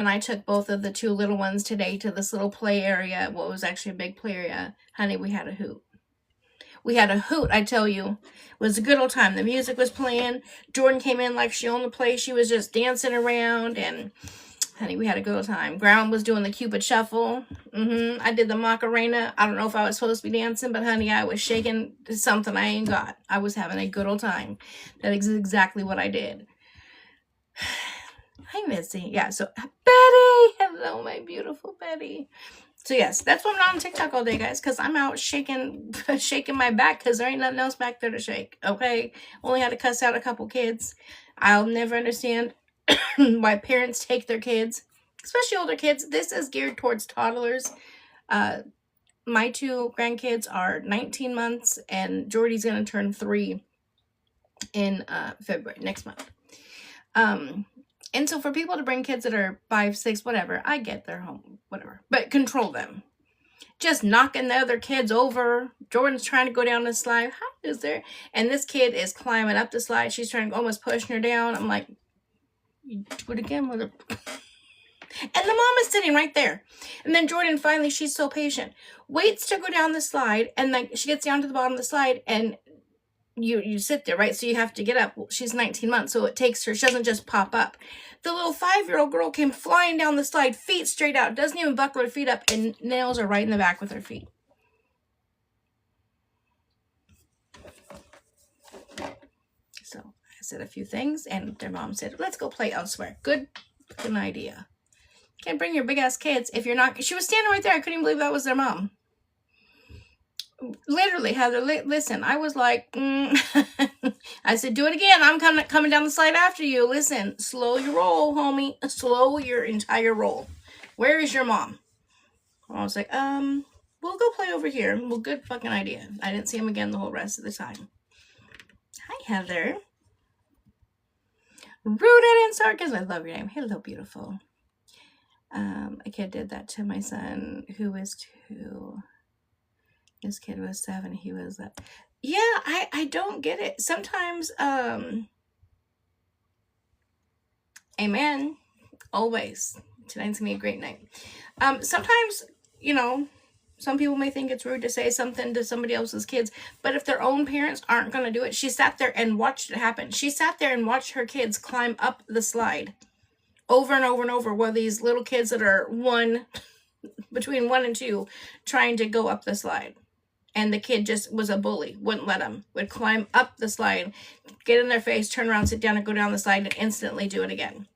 When I took both of the two little ones today to this little play area, well, it was actually a big play area, honey, we had a hoot. We had a hoot, I tell you. It was a good old time. The music was playing. Jordan came in like she owned the place. She was just dancing around, and honey, we had a good old time. Ground was doing the Cupid Shuffle. I did the Macarena. I don't know if I was supposed to be dancing, but honey, I was shaking something I ain't got. I was having a good old time. That is exactly what I did. Hi, Missy. Yeah, so Betty. Hello, my beautiful Betty. So yes, that's why I'm not on TikTok all day, guys, because I'm out shaking my back because there ain't nothing else back there to shake, okay? Only had to cuss out a couple kids. I'll never understand why parents take their kids, especially older kids. This is geared towards toddlers. My two grandkids are 19 months, and Jordy's going to turn 3 in February, next month. And so for people to bring kids that are 5, 6, whatever, I get their home, whatever. But control them. Just knocking the other kids over. Jordan's trying to go down the slide. How is there? And this kid is climbing up the slide. She's trying to almost pushing her down. I'm like, you do it again with her. And the mom is sitting right there. And then Jordan finally, she's so patient, waits to go down the slide. And then she gets down to the bottom of the slide, and you sit there, right? So you have to get up. Well, she's 19 months, so it takes her. She doesn't just pop up. The little 5-year-old girl came flying down the slide, feet straight out, doesn't even buckle her feet up, and nails her right in the back with her feet. So I said a few things, and their mom said, let's go play elsewhere. Good idea. Can't bring your big-ass kids if you're not... She was standing right there. I couldn't even believe that was their mom. Literally, Heather, listen, I was like, I said, do it again. I'm coming down the slide after you. Listen, slow your roll, homie. Slow your entire roll. Where is your mom? I was like, we'll go play over here. Well, good fucking idea. I didn't see him again the whole rest of the time. Hi, Heather. Rooted in sarcasm. I love your name. Hello, beautiful. A kid did that to my son, who was 2. This kid was 7. He was yeah, I don't get it. Sometimes, amen. Always. Tonight's gonna be a great night. Sometimes, you know, some people may think it's rude to say something to somebody else's kids, but if their own parents aren't gonna do it, she sat there and watched it happen. She sat there and watched her kids climb up the slide over and over and over, while these little kids that are between 1 and 2 trying to go up the slide. And the kid just was a bully, wouldn't let him, would climb up the slide, get in their face, turn around, sit down, and go down the slide, and instantly do it again.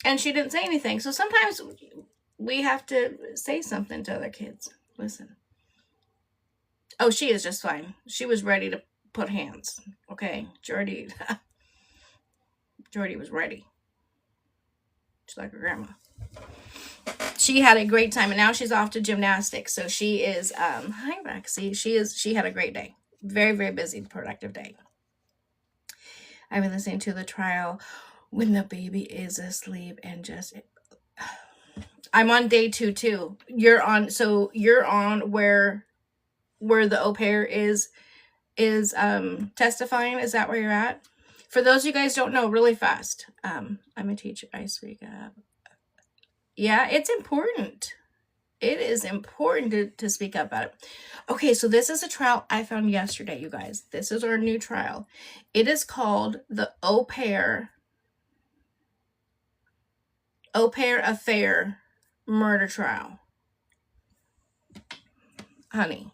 And she didn't say anything. So sometimes we have to say something to other kids. Listen. Oh, she is just fine. She was ready to put hands. Okay, Jordy was ready. She's like her grandma. She had a great time, and now she's off to gymnastics. So she is, hi, Roxy. She had a great day. Very, very busy, productive day. I've been listening to the trial when the baby is asleep and just, I'm on day 2 too. You're on where the au pair is testifying. Is that where you're at? For those of you guys don't know, really fast, I'm a teacher. I speak up. Yeah, it's important. It is important to speak up about it. Okay, so this is a trial I found yesterday, you guys. This is our new trial. It is called the Au Pair Affair Murder Trial. Honey,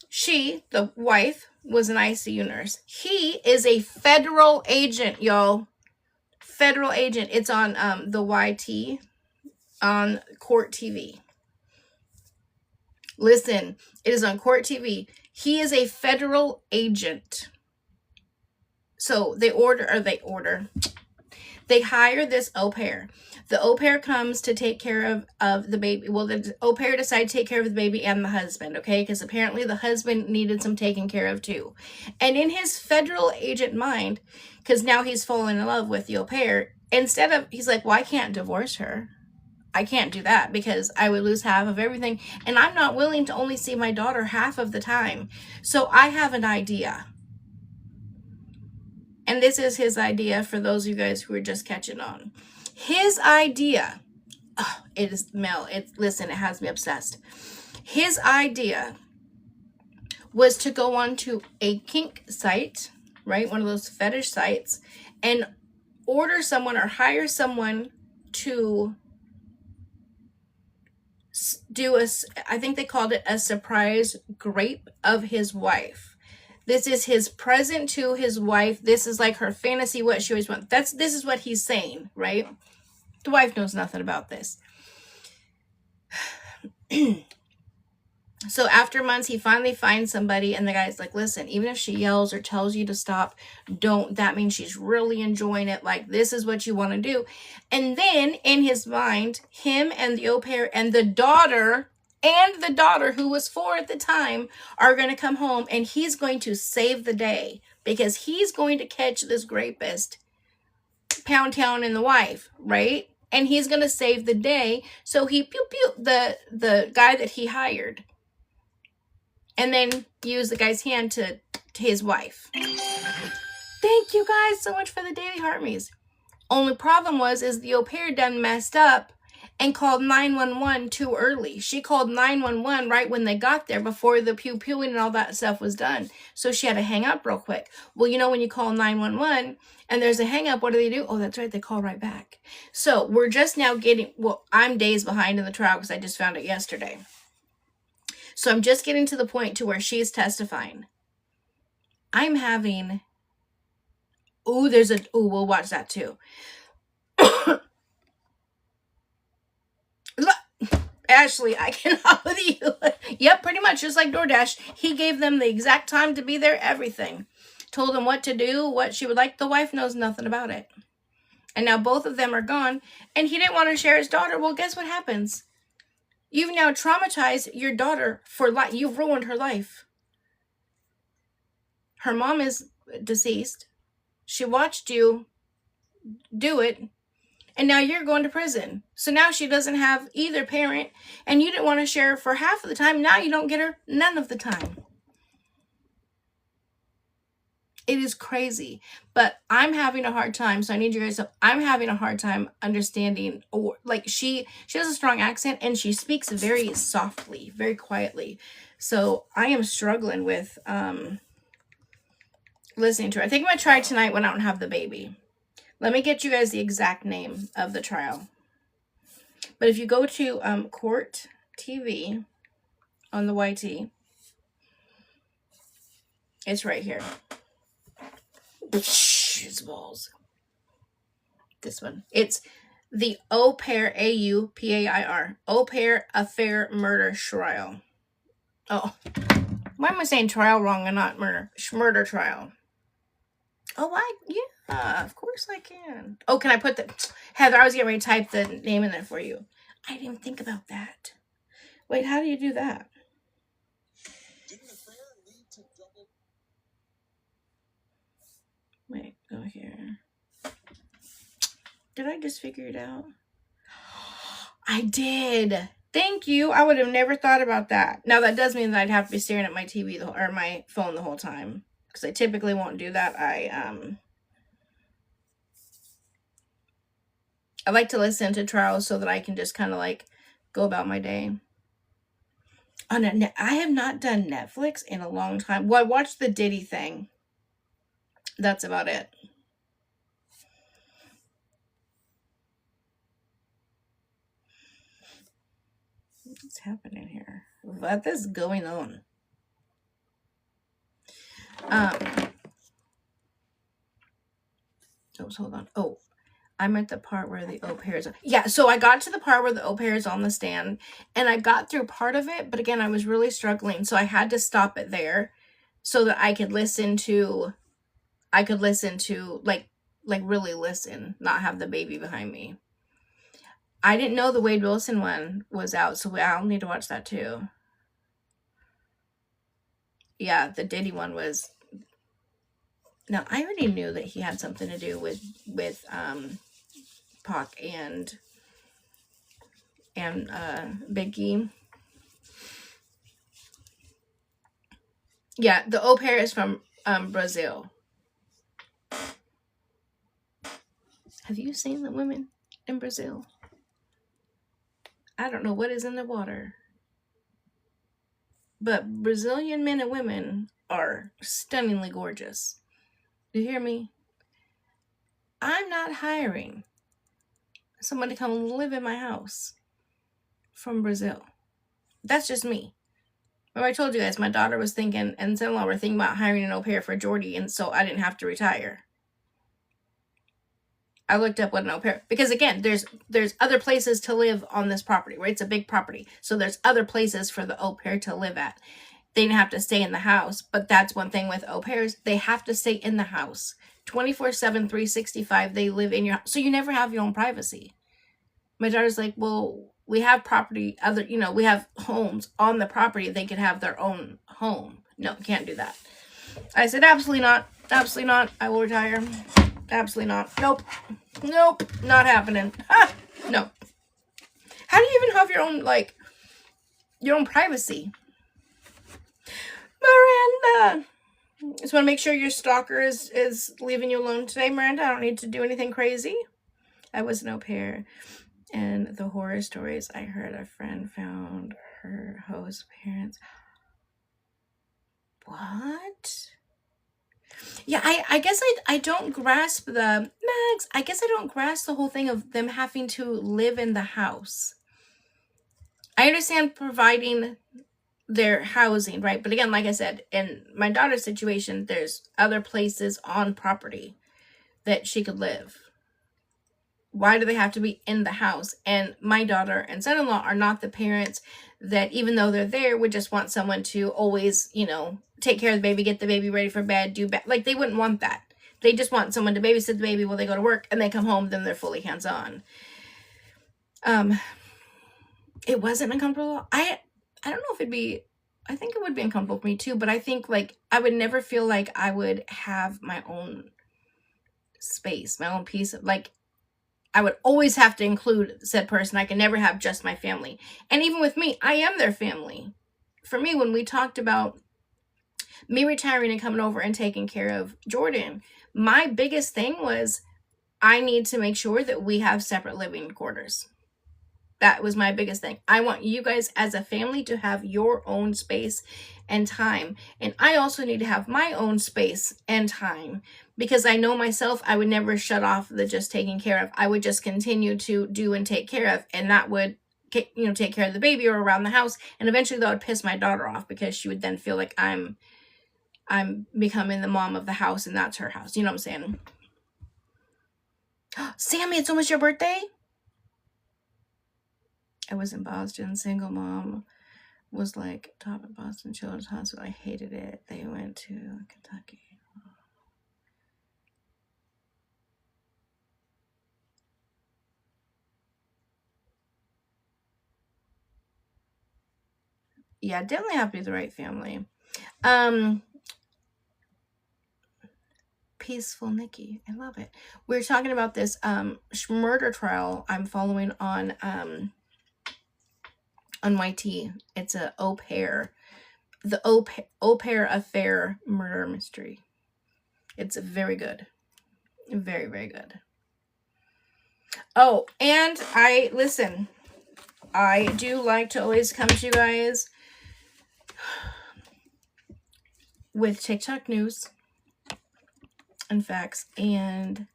she, the wife, was an ICU nurse. He is a federal agent, y'all. Federal agent. It's on the YT. On Court TV. Listen, it is on Court TV. He is a federal agent. So they hire this au pair. The au pair comes to take care of the baby. Well, the au pair decided to take care of the baby and the husband, okay? Because apparently the husband needed some taken care of too. And in his federal agent mind, because now he's fallen in love with the au pair, he's like, well, I can't divorce her. I can't do that because I would lose half of everything. And I'm not willing to only see my daughter half of the time. So I have an idea. And this is his idea for those of you guys who are just catching on. His idea oh, it is Mel. Listen, it has me obsessed. His idea was to go on to a kink site, right? One of those fetish sites, and order someone or hire someone to do I think they called it a surprise grape of his wife. This is his present to his wife. This is like her fantasy, what she always wants. This is what he's saying, right? The wife knows nothing about this. So after months, he finally finds somebody, and the guy's like, listen, even if she yells or tells you to stop, don't. That means she's really enjoying it. Like, this is what you want to do. And then in his mind, him and the au pair and the daughter who was 4 at the time are going to come home, and he's going to save the day because he's going to catch this rapist, Pound Town and the wife, right? And he's going to save the day. So he the guy that he hired, and then use the guy's hand to his wife. Thank you guys so much for the daily heartme's. Only problem is the au pair done messed up and called 911 too early. She called 911 right when they got there before the pew-pewing and all that stuff was done. So she had to hang up real quick. Well, you know, when you call 911 and there's a hang up, what do? Oh, that's right. They call right back. So we're just now getting, well, I'm days behind in the trial because I just found it yesterday. So I'm just getting to the point to where she's testifying. I'm having, we'll watch that too. Ashley, I cannot with you. Yep, pretty much just like DoorDash. He gave them the exact time to be there, everything. Told them what to do, what she would like. The wife knows nothing about it. And now both of them are gone. And he didn't want to share his daughter. Well, guess what happens? You've now traumatized your daughter for life. You've ruined her life. Her mom is deceased. She watched you do it. And now you're going to prison. So now she doesn't have either parent. And you didn't want to share her for half of the time. Now you don't get her none of the time. It is crazy. But I'm having a hard time. So I need you guys to, I'm having a hard time understanding. Or like she has a strong accent. And she speaks very softly, very quietly. So I am struggling with listening to her. I think I'm going to try tonight when I don't have the baby. Let me get you guys the exact name of the trial. But if you go to Court TV on the YT, it's right here. It's balls. This one. It's the Au Pair, AUPAIR, Au Pair Affair Murder Trial. Oh, why am I saying trial wrong and not murder? Murder trial. Oh, yeah, of course I can. Oh, can I put the... Heather, I was getting ready to type the name in there for you. I didn't even think about that. Wait, how do you do that? Wait, go here. Did I just figure it out? I did. Thank you. I would have never thought about that. Now, that does mean that I'd have to be staring at my TV or my phone the whole time. Because I typically won't do that. I like to listen to trials so that I can just kind of like go about my day. I have not done Netflix in a long time. Well, I watched the Diddy thing. That's about it. What's happening here? What is going on? Hold on. Oh, I'm at the part where the au pair is. Yeah, so I got to the part where the au pair is on the stand, and I got through part of it, but again, I was really struggling, so I had to stop it there so that I could listen to, like really listen, not have the baby behind me. I didn't know the Wade Wilson one was out, so I'll need to watch that too. Yeah, the Diddy one was... Now, I already knew that he had something to do with Pac and Biggie. Yeah, the au pair is from Brazil. Have you seen the women in Brazil? I don't know what is in the water. But Brazilian men and women are stunningly gorgeous. You hear me? I'm not hiring someone to come live in my house from Brazil. That's just me. Remember I told you guys my daughter was thinking, and son-in-law were thinking about hiring an au pair for Jordy, and so I didn't have to retire. I looked up what an au pair, because again, there's other places to live on this property, right? It's a big property. So there's other places for the au pair to live at. They didn't have to stay in the house, but that's one thing with au pairs. They have to stay in the house. 24/7, 365, they live in your house. So you never have your own privacy. My daughter's like, well, we have property, we have homes on the property. They could have their own home. No, can't do that. I said, absolutely not. Absolutely not. I will retire. Absolutely not. Nope. Nope. Not happening. No. How do you even have your own privacy? Miranda! Just want to make sure your stalker is leaving you alone today, Miranda. I don't need to do anything crazy. I was an au pair. And the horror stories I heard, a friend found her host parents. What? Yeah, I guess I don't grasp Max, I guess I don't grasp the whole thing of them having to live in the house. I understand providing their housing, right? But again, like I said, in my daughter's situation, there's other places on property that she could live. Why do they have to be in the house? And my daughter and son-in-law are not the parents that, even though they're there, would just want someone to always, take care of the baby, get the baby ready for bed, do bed. Like, they wouldn't want that. They just want someone to babysit the baby while they go to work, and they come home, then they're fully hands-on. It wasn't uncomfortable. I don't know if I think it would be uncomfortable for me too, but I think I would never feel like I would have my own space, my own piece of, I would always have to include said person. I can never have just my family. And even with me, I am their family. For me, when we talked about me retiring and coming over and taking care of Jordan, my biggest thing was I need to make sure that we have separate living quarters. That was my biggest thing. I want you guys as a family to have your own space and time. And I also need to have my own space and time, because I know myself, I would never shut off the just taking care of. I would just continue to do and take care of. And that would, take care of the baby or around the house. And eventually that would piss my daughter off, because she would then feel like I'm becoming the mom of the house and that's her house. You know what I'm saying? Sammy, it's almost your birthday? I was in Boston, single mom, was top at Boston Children's Hospital. I hated it. They went to Kentucky. Yeah, definitely have to be the right family. Peaceful Nikki, I love it. We're talking about this murder trial I'm following on YT. It's a au pair, the au pair affair murder mystery. It's very good, very, very good. Oh, and I do like to always come to you guys with TikTok news and facts. And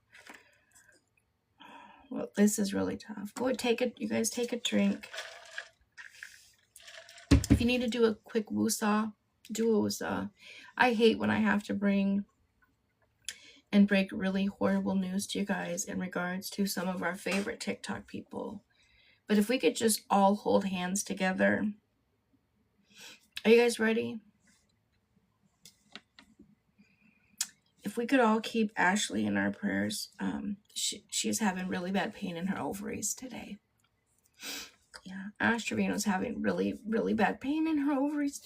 well, this is really tough. Go take it. You guys take a drink. If you need to do a quick woosah, do a woosah. I hate when I have to bring and break really horrible news to you guys in regards to some of our favorite TikTok people. But if we could just all hold hands together. Are you guys ready? If we could all keep Ashley in our prayers. She's having really bad pain in her ovaries today. Yeah, Ash Trevino's having really, really bad pain in her ovaries.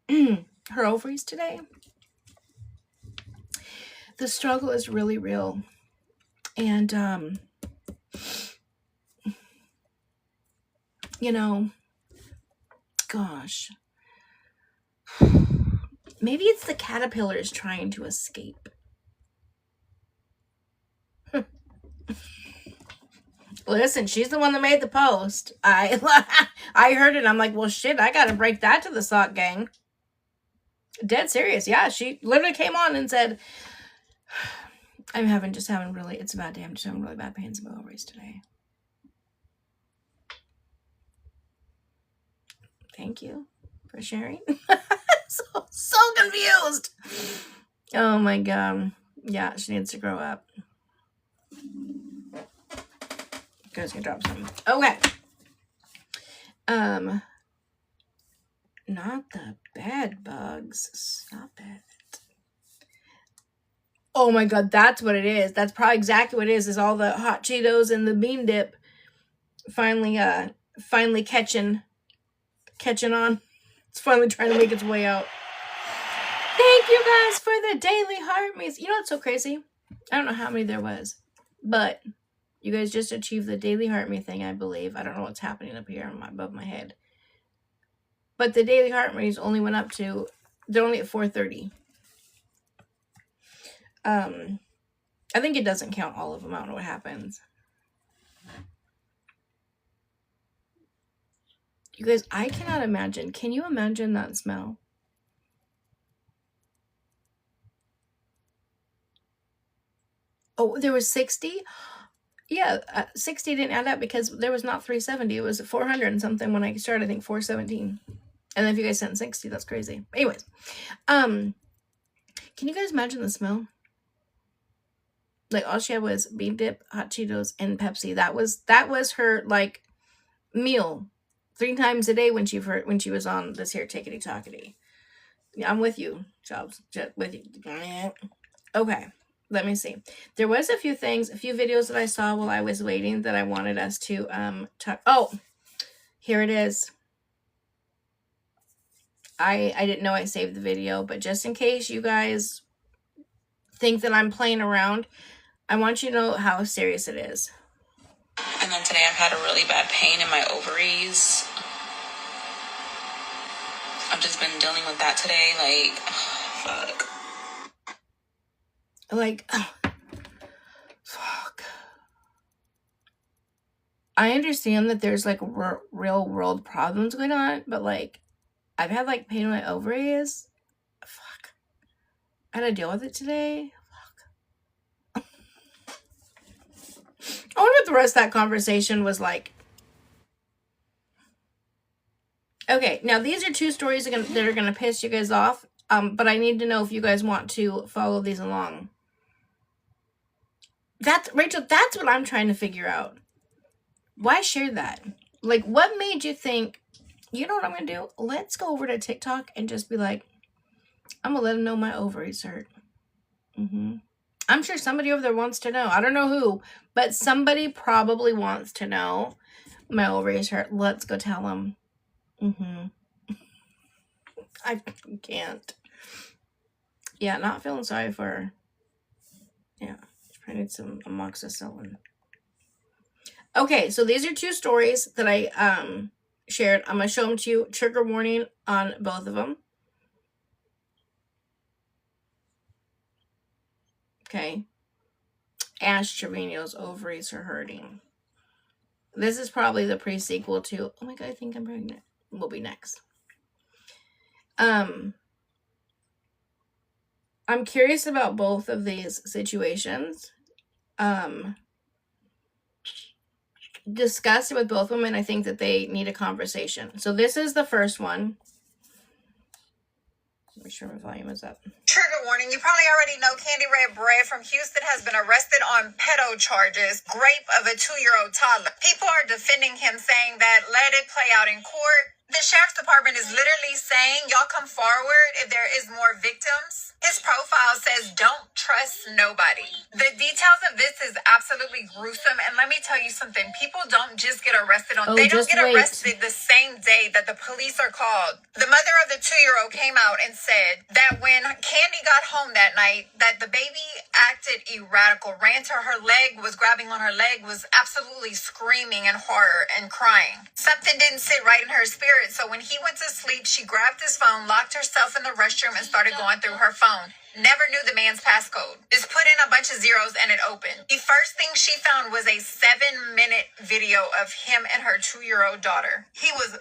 Her ovaries today. The struggle is really real. And, gosh. Maybe it's the caterpillars trying to escape. Listen, she's the one that made the post. I heard it. I'm like, well, shit, I gotta break that to the sock gang. Dead serious. Yeah, she literally came on and said, it's a bad day. I'm just having really bad pains in my ovaries today. Thank you for sharing. so confused. Oh my God. Yeah, she needs to grow up. You guys can drop some. Okay. Not the bed bugs. Stop it. Oh my God, that's what it is. That's probably exactly what it is all the hot Cheetos and the bean dip finally catching on. It's finally trying to make its way out. Thank you guys for the daily heart meets. You know what's so crazy? I don't know how many there was, but you guys just achieved the daily heart me thing, I believe. I don't know what's happening up here above my head. But the daily heart rates only went up to, they're only at 430. I think it doesn't count all of them. I don't know what happens. You guys, I cannot imagine. Can you imagine that smell? Oh, there was 60? Yeah, 60 didn't add up because there was not 370. It was 400 and something when I started, I think 417. And then if you guys sent 60, that's crazy. Anyways, can you guys imagine the smell? Like, all she had was bean dip, hot Cheetos, and Pepsi. That was her, like, meal 3 times a day when she was on this here Tickety Talkity. Yeah, I'm with you, Jobs. With you. Okay, let me see. There was a few videos that I saw while I was waiting that I wanted us to talk. Oh, here it is. I didn't know I saved the video, but just in case you guys think that I'm playing around, I want you to know how serious it is. And then today I've had a really bad pain in my ovaries. I've just been dealing with that today. Like, fuck. Like, fuck. I understand that there's, like, real world problems going on, but, like, I've had, like, pain in my ovaries. Fuck. I had to deal with it today. Fuck. I wonder what the rest of that conversation was like. Okay, now these are 2 stories that are gonna piss you guys off. But I need to know if you guys want to follow these along. Rachel, that's what I'm trying to figure out. Why share that? Like, what made you think, you know what I'm gonna do? Let's go over to TikTok and just be like, I'm gonna let them know my ovaries hurt. I'm sure somebody over there wants to know. I don't know who, but somebody probably wants to know my ovaries hurt. Let's go tell them. I can't. Yeah, not feeling sorry for her. Yeah, I need some amoxicillin. Okay, so these are 2 stories that I shared. I'm going to show them to you. Trigger warning on both of them. Okay. Ash Trevino's ovaries are hurting. This is probably the pre-sequel to, oh my God, I think I'm pregnant. Will be next. I'm curious about both of these situations. Discussed it with both of them, and I think that they need a conversation. So this is the first one. Make sure my volume is up. Trigger warning. You probably already know Candy Red Bray from Houston has been arrested on pedo charges, rape of a 2-year-old toddler. People are defending him, saying that let it play out in court. The sheriff's department is literally saying, y'all come forward if there is more victims. His profile says, don't trust nobody. The details of this is absolutely gruesome. And let me tell you something. People don't just get arrested they don't get arrested the same day that the police are called. The mother of the 2-year-old came out and said that when Candy got home that night, that the baby acted erratic, ran to her leg, was grabbing on her leg, was absolutely screaming in horror and crying. Something didn't sit right in her spirit. So when he went to sleep, she grabbed his phone, locked herself in the restroom, and started going through her phone. phone. Never knew the man's passcode. Just put in a bunch of zeros and it opened. The first thing she found was a 7-minute video of him and her 2-year-old daughter. He was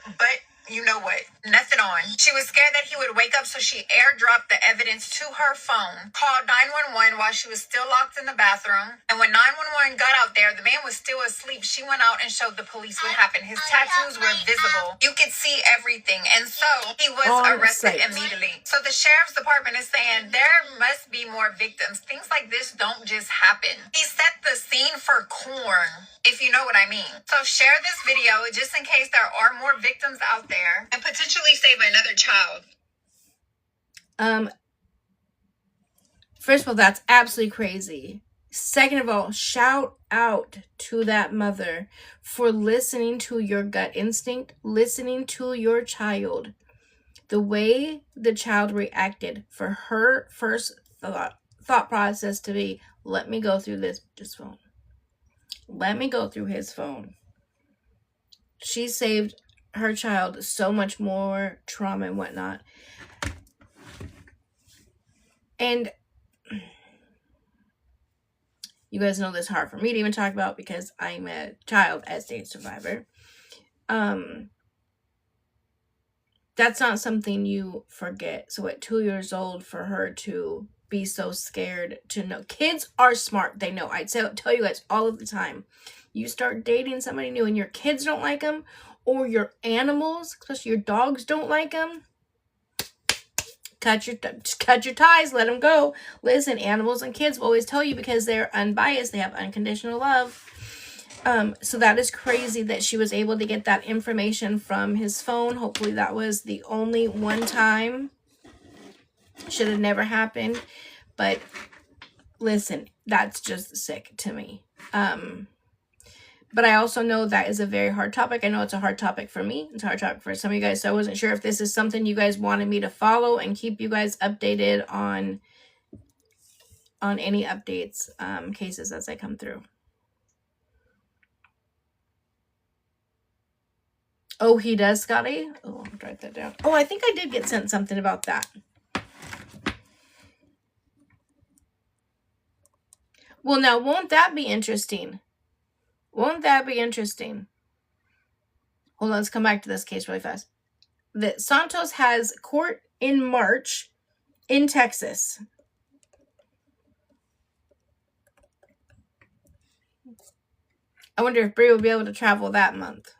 you know what? Nothing on. She was scared that he would wake up, so she airdropped the evidence to her phone, called 911 while she was still locked in the bathroom. And when 911 got out there, the man was still asleep. She went out and showed the police what happened. His tattoos were visible. You could see everything. And so he was arrested immediately. So the sheriff's department is saying there must be more victims. Things like this don't just happen. He set the scene for corn, if you know what I mean. So share this video just in case there are more victims out there and potentially save another child. First of all, that's absolutely crazy. Second of all, shout out to that mother for listening to your gut instinct, listening to your child. The way the child reacted, for her first thought process to be, let me go through this phone. Let me go through his phone. She saved her child so much more trauma and whatnot. And you guys know this is hard for me to even talk about because I'm a child estate survivor. That's not something you forget. So at 2 years old, for her to be so scared to know. Kids are smart. They know. I tell you guys all of the time. You start dating somebody new and your kids don't like them, or your animals, especially your dogs, don't like them, cut your ties, let them go. Listen, animals and kids will always tell you because they're unbiased. They have unconditional love. So that is crazy that she was able to get that information from his phone. Hopefully that was the only one time. Should have never happened. But listen, that's just sick to me. But I also know that is a very hard topic. I know it's a hard topic for me. It's a hard topic for some of you guys. So I wasn't sure if this is something you guys wanted me to follow and keep you guys updated on any updates, cases as they come through. Oh, he does, Scotty? Oh, I'll write that down. Oh, I think I did get sent something about that. Well, now, won't that be interesting? Won't that be interesting? Hold on, let's come back to this case really fast. That Santos has court in March in Texas. I wonder if Bree will be able to travel that month.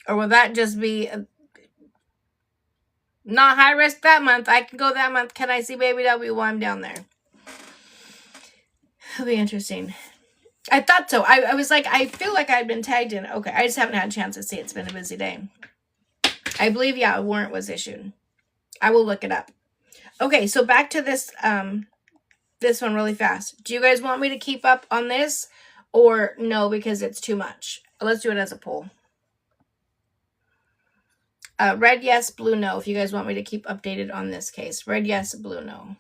Or will that just be not high risk that month? I can go that month. Can I see Baby W while I'm down there? It'll be interesting. I thought so. I was like, I feel like I'd been tagged in. Okay, I just haven't had a chance to see. It's been a busy day. I believe, yeah, a warrant was issued. I will look it up. Okay, so back to this this one really fast. Do you guys want me to keep up on this or no, because it's too much? Let's do it as a poll. Red yes, blue no, if you guys want me to keep updated on this case. Red yes, blue no.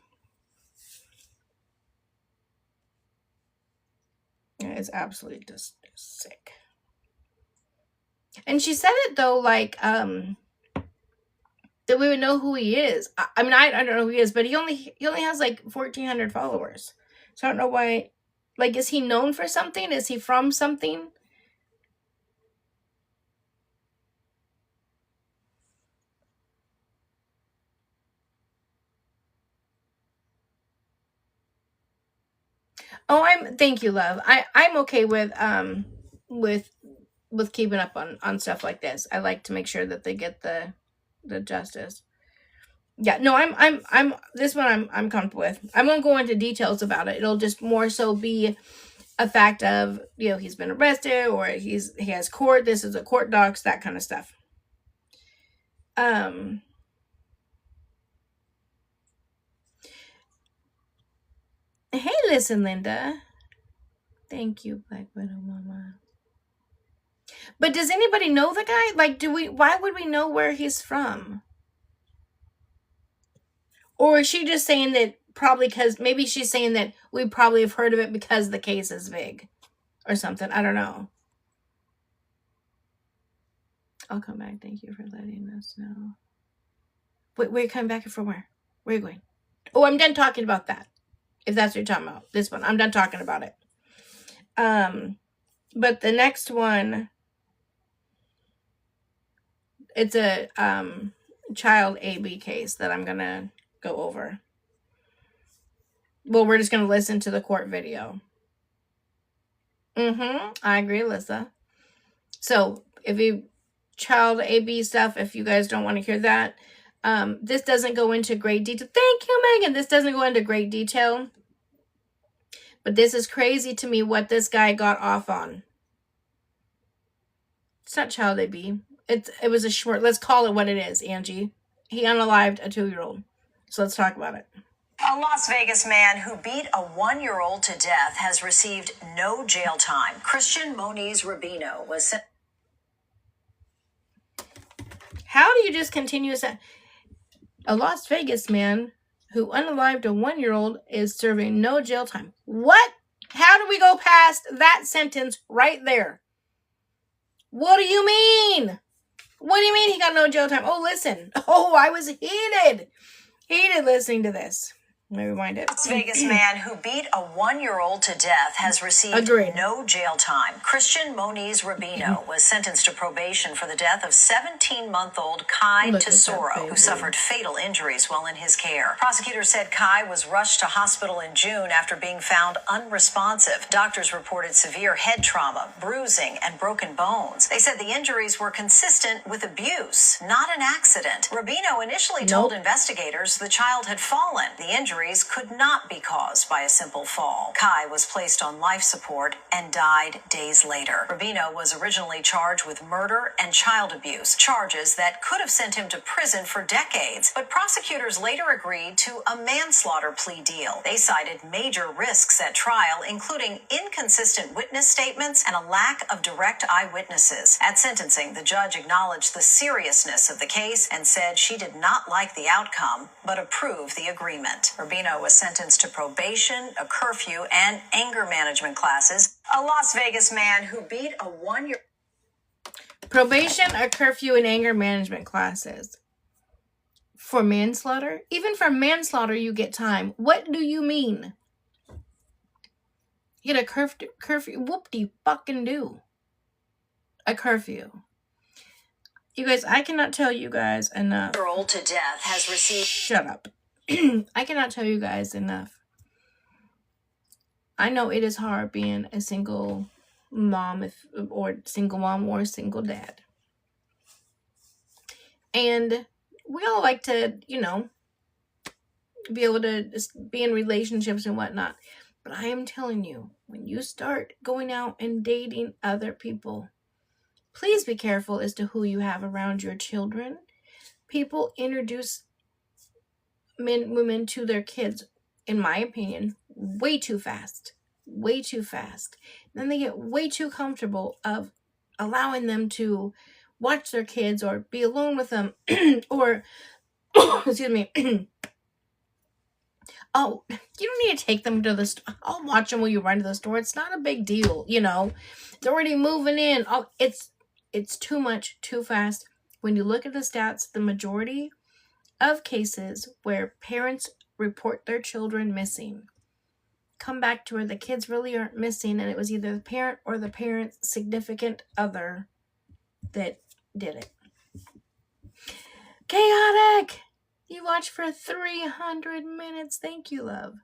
It's absolutely just sick. And she said it though, like, that we would know who he is. I mean, I don't know who he is, but he only has like 1,400 followers. So I don't know why. Like, is he known for something? Is he from something? Oh, thank you, love. I'm okay with keeping up on stuff like this. I like to make sure that they get the justice. Yeah, no, I'm this one I'm comfortable with. I won't go into details about it. It'll just more so be a fact of, you know, he's been arrested or he has court. This is a court docs, that kind of stuff. Hey, listen, Linda. Thank you, Black Widow Mama. But does anybody know the guy? Like, why would we know where he's from? Or is she just saying that probably because, maybe she's saying that we probably have heard of it because the case is big or something. I don't know. I'll come back. Thank you for letting us know. Where are you coming back from where? Where are you going? Oh, I'm done talking about that. If that's what you're talking about. This one. I'm done talking about it. But the next one, it's a child AB case that I'm gonna go over. Well, we're just gonna listen to the court video. I agree, Alyssa. So if you child AB stuff, if you guys don't want to hear that, this doesn't go into great detail. Thank you, Megan. This doesn't go into great detail. But this is crazy to me what this guy got off on. It's not child AB. It was a short. Let's call it what it is, Angie. He unalived a 2-year-old. So let's talk about it. A Las Vegas man who beat a 1-year-old to death has received no jail time. Christian Moniz Rubino was sent. How do you just continue to... A Las Vegas man who unalived a 1-year-old is serving no jail time. What? How do we go past that sentence right there? What do you mean? What do you mean he got no jail time? Oh, listen. Oh, I was heated listening to this. Let me rewind it. Las Vegas man who beat a 1-year-old to death has received no jail time. Christian Moniz Rubino was sentenced to probation for the death of 17-month-old Kai Tesoro, who suffered fatal injuries while in his care. Prosecutors said Kai was rushed to hospital in June after being found unresponsive. Doctors reported severe head trauma, bruising, and broken bones. They said the injuries were consistent with abuse, not an accident. Rubino initially told investigators the child had fallen. The injuries could not be caused by a simple fall. Kai was placed on life support and died days later. Rubino was originally charged with murder and child abuse, charges that could have sent him to prison for decades, but prosecutors later agreed to a manslaughter plea deal. They cited major risks at trial, including inconsistent witness statements and a lack of direct eyewitnesses. At sentencing, the judge acknowledged the seriousness of the case and said she did not like the outcome, but approved the agreement. Rubino was sentenced to probation, a curfew, and anger management classes. A Las Vegas man who beat a 1-year... Probation, a curfew, and anger management classes. For manslaughter? Even for manslaughter, you get time. What do you mean? You get a curfew. Whoop-de-fucking-do. A curfew. You guys, I cannot tell you guys enough. ...year-old to death has received... Shut up. I cannot tell you guys enough. I know it is hard being a single mom or single dad. And we all like to, be able to just be in relationships and whatnot. But I am telling you, when you start going out and dating other people, please be careful as to who you have around your children. People introduce women to their kids, in my opinion, way too fast. Then they get way too comfortable of allowing them to watch their kids or be alone with them or excuse me. Oh, you don't need to take them to the store. I'll watch them when you run to the store. It's not a big deal, They're already moving in. It's too much, too fast. When you look at the stats, the majority of cases where parents report their children missing come back to where the kids really aren't missing, and it was either the parent or the parent's significant other that did it. Chaotic! You watched for 300 minutes. Thank you, love.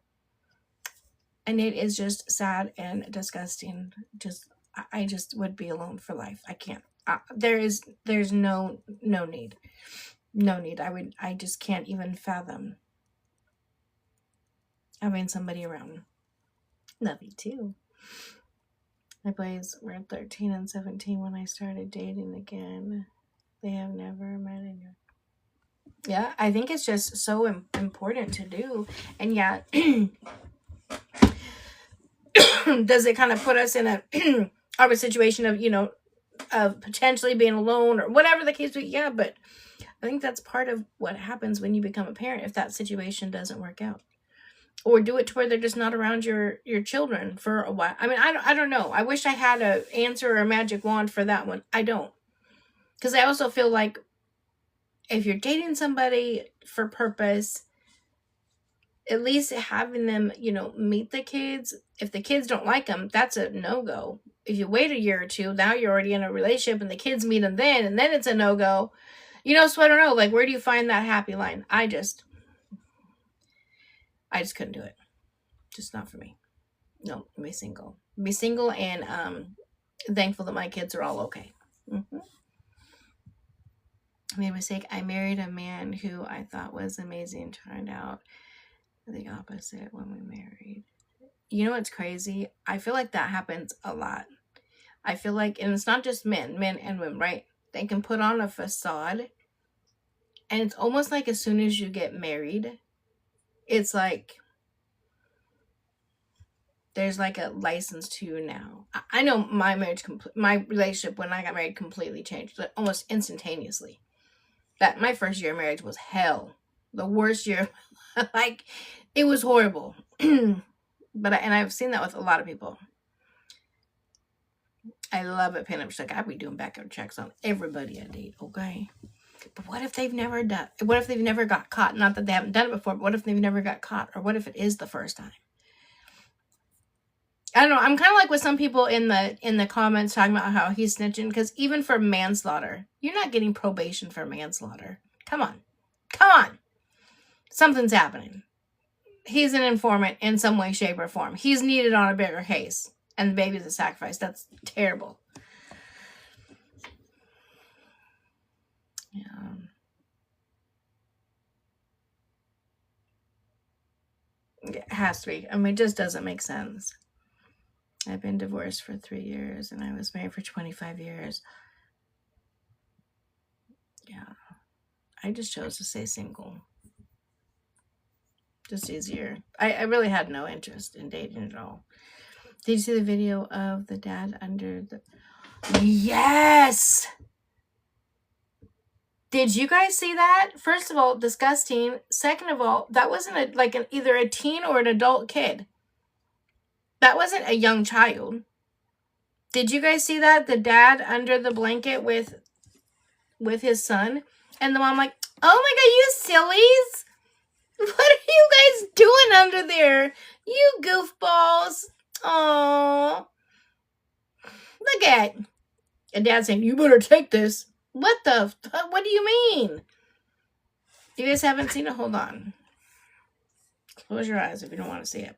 And it is just sad and disgusting. I just would be alone for life. I can't. There's no need. No need. I just can't even fathom having somebody around. Love you too. My boys were 13 and 17 when I started dating again. They have never met anyone. Yeah, I think it's just so important to do. And yeah, does it kind of put us in a situation of, of potentially being alone or whatever the case be? Yeah, but I think that's part of what happens when you become a parent if that situation doesn't work out. Or do it to where they're just not around your children for a while. I mean, I don't know. I wish I had an answer or a magic wand for that one. I don't. Because I also feel like if you're dating somebody for purpose, at least having them, you know, meet the kids. If the kids don't like them, that's a no-go. If you wait a year or two, now you're already in a relationship and the kids meet them then, and then it's a no-go. You know, so I don't know, like, where do you find that happy line? I just couldn't do it. Just not for me. No, be single. Be single and thankful that my kids are all okay. Mm-hmm. I made a mistake. I married a man who I thought was amazing. Turned out the opposite when we married. You know what's crazy? I feel like that happens a lot. I feel like, and it's not just men and women, right? They can put on a facade, and it's almost like as soon as you get married, it's like there's like a license to you now. I know my relationship when I got married completely changed, like almost instantaneously. That my first year of marriage was hell, the worst year. Like, it was horrible. But I've seen that with a lot of people. I love it. Pinup. She's like, I'd be doing background checks on everybody I date. Okay, but what if they've never done? What if they've never got caught? Not that they haven't done it before, but what if they've never got caught? Or what if it is the first time? I don't know. I'm kind of like with some people in the comments talking about how he's snitching, because even for manslaughter, you're not getting probation for manslaughter. Come on. Something's happening. He's an informant in some way, shape, or form. He's needed on a bigger case, and the baby's a sacrifice. That's terrible. Yeah. It has to be. I mean, it just doesn't make sense. I've been divorced for 3 years, and I was married for 25 years. Yeah. I just chose to stay single. Just easier. I really had no interest in dating at all. Did you see the video of the dad under the... Yes! Did you guys see that? First of all, disgusting. Second of all, that wasn't either a teen or an adult kid. That wasn't a young child. Did you guys see that? The dad under the blanket with his son. And the mom like, oh my God, you sillies. What are you guys doing under there? You goofballs. Aww. Look at. And dad saying, you better take this. What do you mean? You guys haven't seen it? Hold on. Close your eyes if you don't want to see it.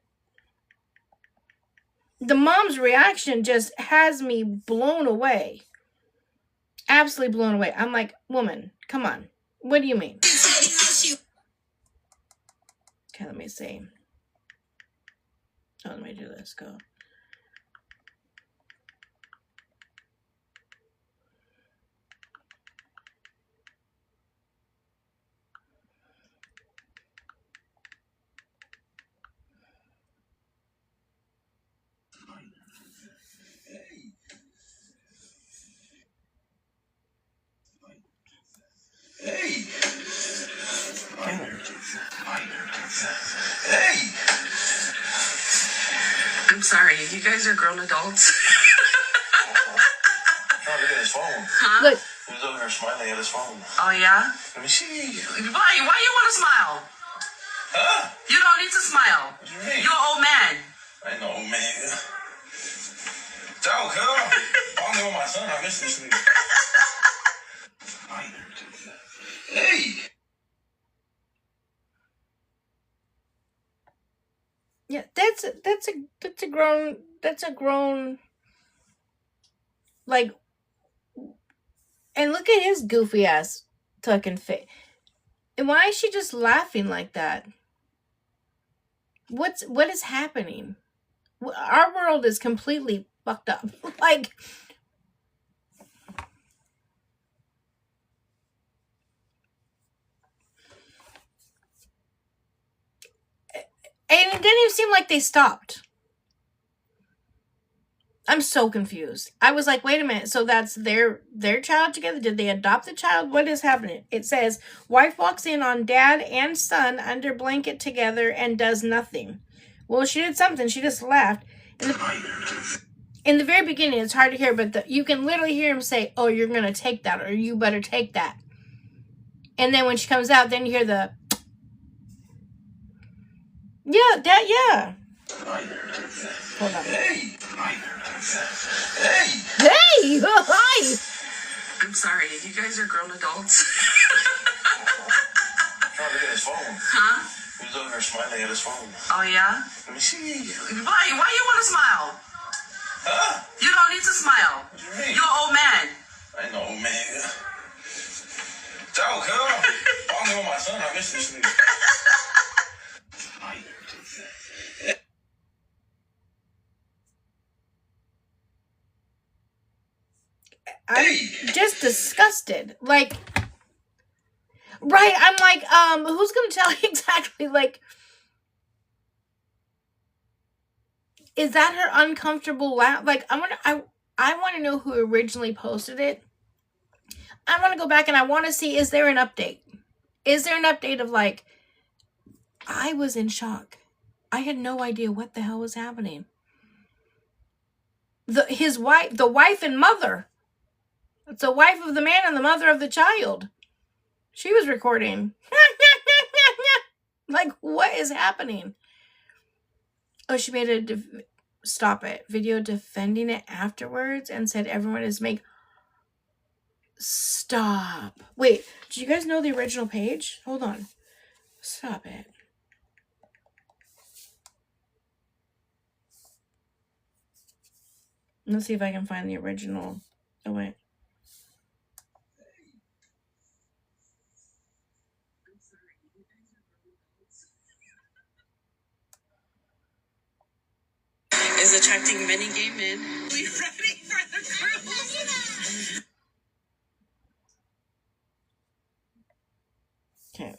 The mom's reaction just has me blown away. Absolutely blown away. I'm like, woman, come on. What do you mean? Okay, let me see. Oh, let me do this. Go. Hey! I'm sorry, you guys are grown adults. Oh, look at his phone. Huh? Look. He was over there smiling at his phone. Oh, yeah? Let me see. Why you want to smile? Huh? You don't need to smile. What do you mean? You're an old man. I know, man. Ciao, girl. I'm with my son. I miss this nigga. Hey. Yeah, that's a grown, like, and look at his goofy ass fucking face. And why is she just laughing like that? What is happening? Our world is completely fucked up. Like, and it didn't even seem like they stopped. I'm so confused. I was like, wait a minute. So that's their child together? Did they adopt the child? What is happening? It says, wife walks in on dad and son under blanket together and does nothing. Well, she did something. She just laughed. In the very beginning, it's hard to hear, but you can literally hear him say, oh, you're going to take that, or you better take that. And then when she comes out, then you hear the... Yeah, that, yeah. Hold on. Hey! Hey! Hi! I'm sorry, you guys are grown adults. Trying to look at his phone. Huh? He was over there smiling at his phone. Oh, yeah? Let me see. Why you want to smile? Huh? You don't need to smile. What you mean? You're an old man. I ain't no old man. Ciao, cuz. I'm with my son. I miss this nigga. I'm just disgusted. Like, right, I'm like, who's gonna tell you exactly, like, is that her uncomfortable laugh? Like, I want to know who originally posted it. I want to go back and I want to see, is there an update? Is there an update of, like, I was in shock. I had no idea what the hell was happening. The wife and mother. It's the wife of the man and the mother of the child. She was recording. Like, what is happening? Oh, she made a stop it video defending it afterwards and said everyone is stop. Wait, do you guys know the original page? Hold on. Stop it. Let's see if I can find the original. Oh, wait. Is attracting many gay men. We ready for the cruise? Okay.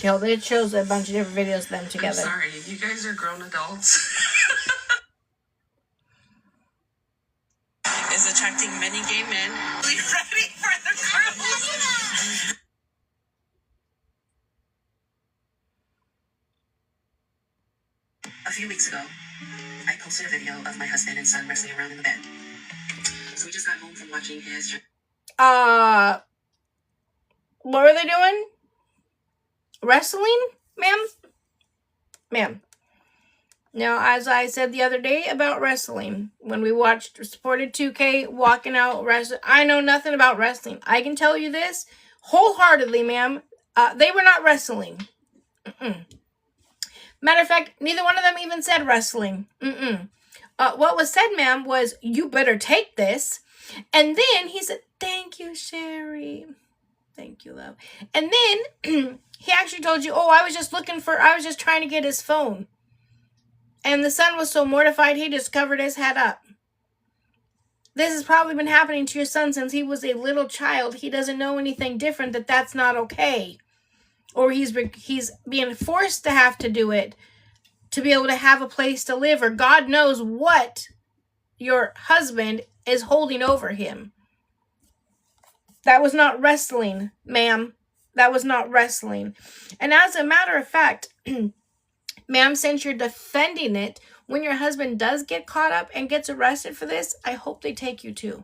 Well, it shows a bunch of different videos of them together. I'm sorry, you guys are grown adults. Is attracting many gay men. We ready for the cruise? A few weeks ago, I posted a video of my husband and son wrestling around in the bed. So we just got home from watching his... What were they doing? Wrestling, ma'am? Ma'am. Now, as I said the other day about wrestling, when we watched Sported 2K walking out wrestling, I know nothing about wrestling. I can tell you this wholeheartedly, ma'am. They were not wrestling. Matter of fact, neither one of them even said wrestling. What was said, ma'am, was, you better take this. And then he said, thank you, Sherry. Thank you, love. And then he actually told you, oh, I was just trying to get his phone. And the son was so mortified, he just covered his head up. This has probably been happening to your son since he was a little child. He doesn't know anything different, that's not okay. Or he's being forced to have to do it to be able to have a place to live, or God knows what your husband is holding over him. That was not wrestling, ma'am. That was not wrestling. And as a matter of fact, ma'am, since you're defending it, when your husband does get caught up and gets arrested for this, I hope they take you too.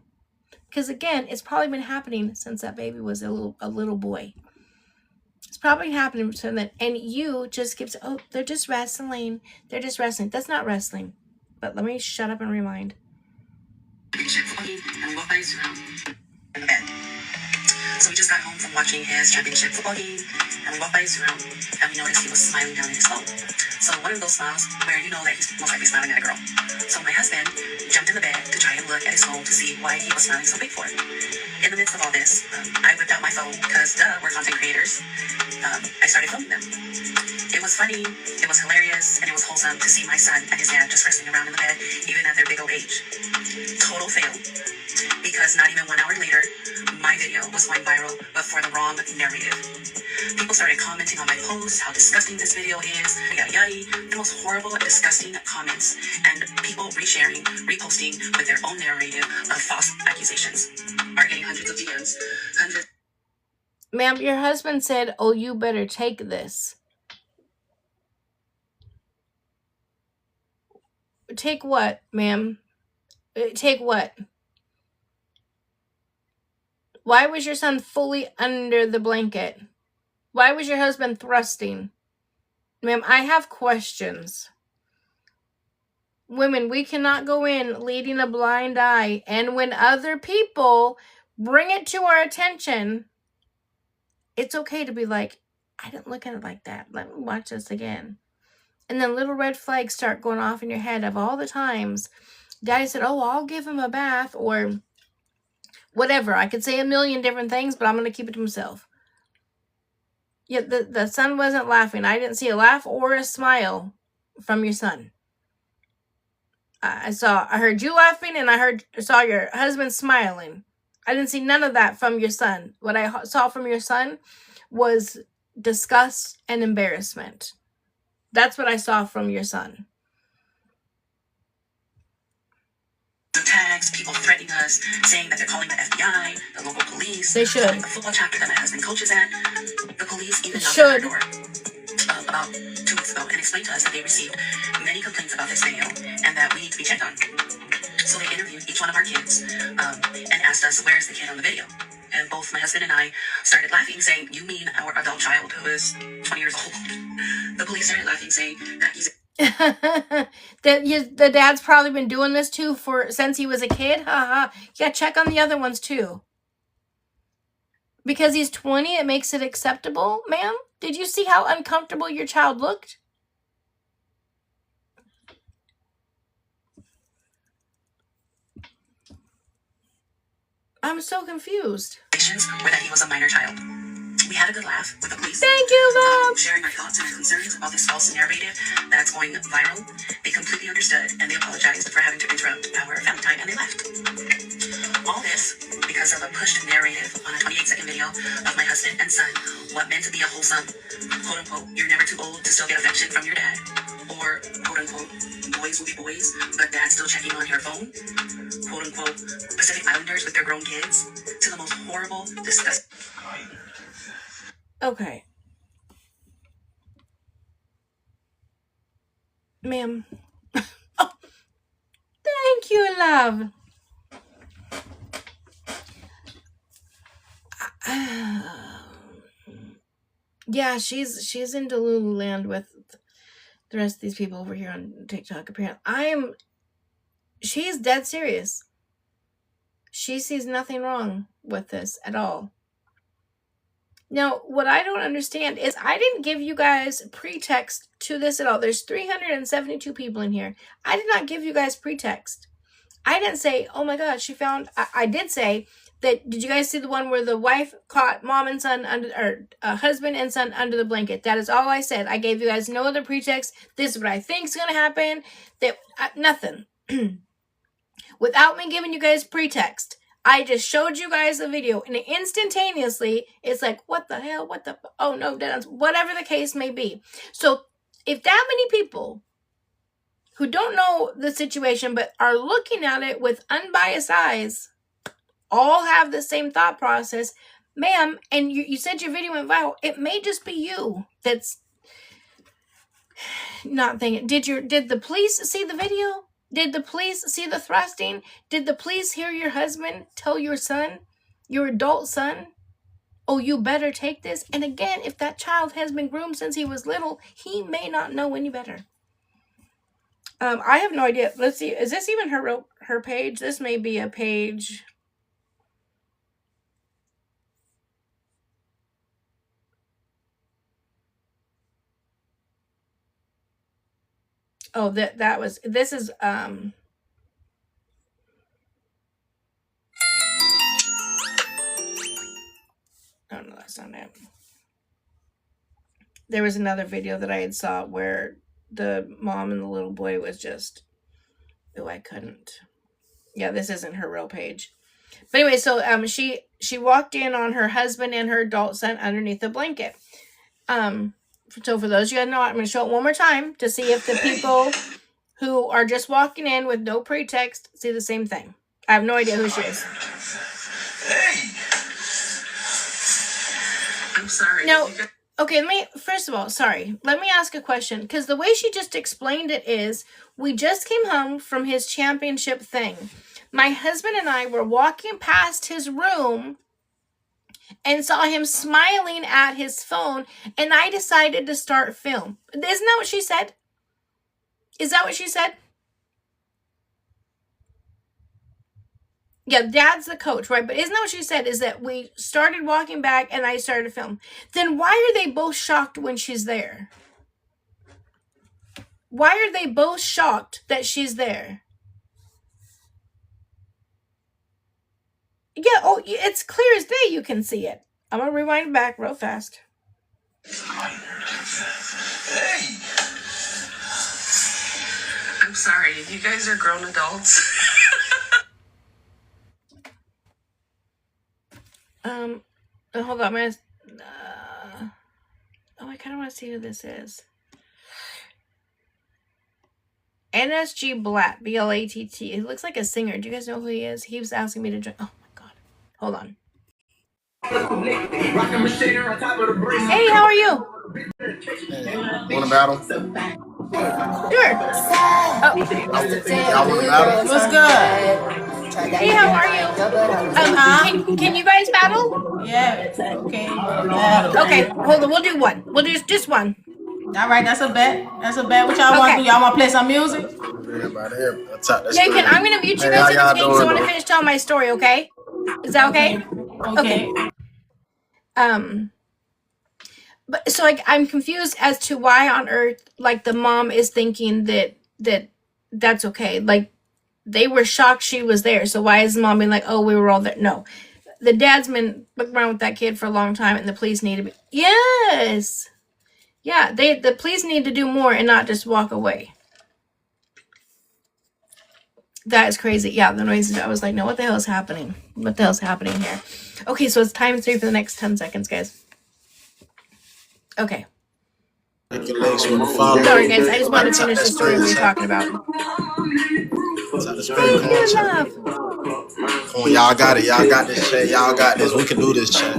Because again, it's probably been happening since that baby was a little boy. It's probably happening so that, and you just keep saying, oh, they're just wrestling. They're just wrestling. That's not wrestling. But let me shut up and rewind. So we just got home from watching his championship football game, and we walked by his room, and we noticed he was smiling down at his phone. So one of those smiles where you know that he's most likely smiling at a girl. So my husband jumped in the bed to try and look at his phone to see why he was smiling so big for it. In the midst of all this, I whipped out my phone because, we're content creators. I started filming them. It was funny, it was hilarious, and it was wholesome to see my son and his dad just wrestling around in the bed, even at their big old age. Total fail. Because not even 1 hour later, my video was going viral, but for the wrong narrative. People started commenting on my post, how disgusting this video is, yada yada, the most horrible and disgusting comments, and people resharing, reposting with their own narrative of false accusations are getting hundreds of DMs, hundreds. Ma'am, your husband said, oh, you better take this. Take what, ma'am? Take what? Why was your son fully under the blanket? Why was your husband thrusting? Ma'am, I have questions. Women, we cannot go in leading a blind eye. And when other people bring it to our attention, it's okay to be like, I didn't look at it like that. Let me watch this again. And then little red flags start going off in your head of all the times Daddy said, oh, I'll give him a bath, or whatever. I could say a million different things, but I'm going to keep it to myself. Yeah, the son wasn't laughing. I didn't see a laugh or a smile from your son. I heard you laughing, and I saw your husband smiling. I didn't see none of that from your son. What I saw from your son was disgust and embarrassment. That's what I saw from your son. Tags, people threatening us, saying that they're calling the FBI, the local police. They should. The football chapter that my husband coaches at. The police even knocked on our door about 2 weeks ago and explained to us that they received many complaints about this video and that we need to be checked on. So they interviewed each one of our kids and asked us, where is the kid on the video? And both my husband and I started laughing, saying, you mean our adult child who is 20 years old? The police started laughing, saying that he's... the dad's probably been doing this too since he was a kid. Yeah, check on the other ones too. Because he's 20, it makes it acceptable, ma'am? Did you see how uncomfortable your child looked? I'm so confused. Where that he was a minor child. We had a good laugh with the police. Thank you, Mom. Sharing our thoughts and our concerns about this false narrative that's going viral. They completely understood and they apologized for having to interrupt our family time, and they left. All this because of a pushed narrative on a 28-second video of my husband and son, what meant to be a wholesome, quote unquote, you're never too old to still get affection from your dad, or quote unquote, boys will be boys, but dad's still checking on your phone, quote unquote, Pacific Islanders with their grown kids, to the most horrible, disgusting. Okay. Ma'am. Oh, thank you, love. Yeah, she's in Delulu land with the rest of these people over here on TikTok. Apparently, she's dead serious. She sees nothing wrong with this at all. Now, what I don't understand is I didn't give you guys pretext to this at all. There's 372 people in here. I did not give you guys pretext. I didn't say, oh my God, she found... I did say that, did you guys see the one where the wife caught mom and son husband and son under the blanket? That is all I said. I gave you guys no other pretext. This is what I think is going to happen. Nothing. Without me giving you guys pretext. I just showed you guys the video, and instantaneously, it's like, what the hell? Oh no, whatever the case may be. So, if that many people who don't know the situation, but are looking at it with unbiased eyes, all have the same thought process, ma'am, and you said your video went viral, it may just be you that's not thinking. Did the police see the video? Did the police see the thrusting? Did the police hear your husband tell your son, your adult son, oh, you better take this? And again, if that child has been groomed since he was little, he may not know any better. I have no idea. Let's see. Is this even her page? This may be a page. Oh, this is, oh no, that's not it. There was another video that I had saw where the mom and the little boy was just, oh, I couldn't. Yeah, this isn't her real page. But anyway, so, she walked in on her husband and her adult son underneath the blanket. So for those of you who know, I'm going to show it one more time to see if the people who are just walking in with no pretext see the same thing. I have no idea who she is. Hey! I'm sorry. Now, okay, first of all, sorry. Let me ask a question. Because the way she just explained it is, we just came home from his championship thing. My husband and I were walking past his room and saw him smiling at his phone, and I decided to start film. Isn't that what she said? Is that what she said? Yeah, Dad's the coach, right? But isn't that what she said? Is that we started walking back and I started to film. Then why are they both shocked when she's there? Why are they both shocked that she's there? Yeah, oh, it's clear as day you can see it. I'm going to rewind back real fast. Hey! I'm sorry, you guys are grown adults. Hold on, I kind of want to see who this is. NSG Blatt, Blatt. He looks like a singer. Do you guys know who he is? He was asking me to join. Oh my god. Hold on. Hey, how are you? Hey, want to battle? Sure. Oh. Y'all want to battle? What's good? Hey, how are you? Can you guys battle? Yeah. Okay. Battle. Okay, hold on. We'll do one. We'll do just one. All right, that's a bet. That's a bet. What y'all want to do? Y'all want to play some music? Everybody, Yeah, I'm going to mute you guys in between because I want to finish telling my story, okay? Is that okay? Okay. But so like I'm confused as to why on earth like the mom is thinking that's okay. Like they were shocked she was there. So why is the mom being like, oh, we were all there? No. The dad's been looking around with that kid for a long time and the police need to be yes. Yeah, the police need to do more and not just walk away. That is crazy. Yeah, the noises. I was like, no, what the hell is happening? What the hell's happening here? Okay, so it's time 3 for the next 10 seconds, guys. Okay. Sorry, guys. I just wanted to finish the story we were talking about. Thank you, love. Come on, y'all got it. Y'all got this, Chat. Y'all got this. We can do this, Chat.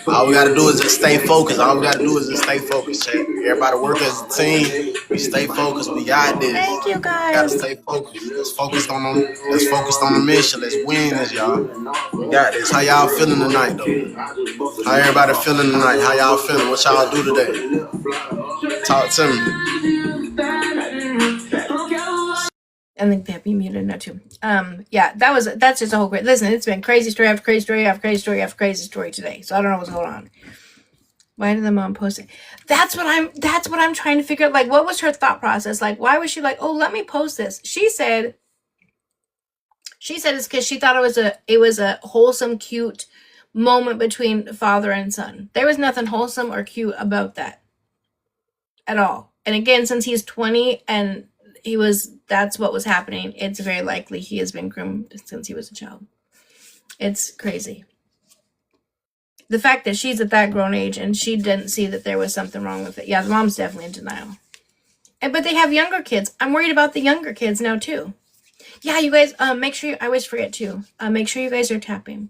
All we gotta do is just stay focused. All we gotta do is just stay focused, Chat. Everybody work as a team. We stay focused. We got this. Thank you, guys. Gotta stay focused. Let's focus on the mission. Let's win this, y'all. We got this. How y'all feeling tonight, though? How everybody feeling tonight? How y'all feeling? What y'all do today? Talk to me. I think they have me muted now too. Yeah, that's just a whole great. Listen, it's been crazy story after crazy story after crazy story after crazy story today. So I don't know what's going on. Why did the mom post it? That's what I'm trying to figure out. Like, what was her thought process? Like, why was she like, oh, let me post this? She said it's because she thought it was a wholesome, cute moment between father and son. There was nothing wholesome or cute about that at all. And again, since he's 20 and that's what was happening, it's very likely he has been groomed since he was a child. It's crazy. The fact that she's at that grown age and she didn't see that there was something wrong with it. Yeah, the mom's definitely in denial. But they have younger kids. I'm worried about the younger kids now too. Yeah, you guys, make sure I always forget too. Make sure you guys are tapping.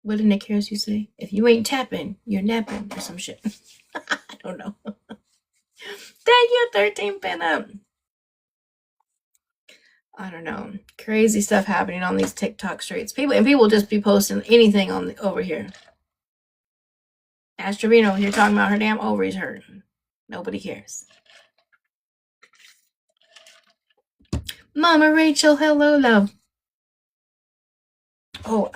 What did Nick Harris say? If you ain't tapping, you're napping or some shit. I don't know. Thank you, 13 pinup. I don't know. Crazy stuff happening on these TikTok streets. People just be posting anything over here. Ash Trevino here talking about her damn ovaries hurting. Nobody cares. Mama Rachel, hello, love. Oh,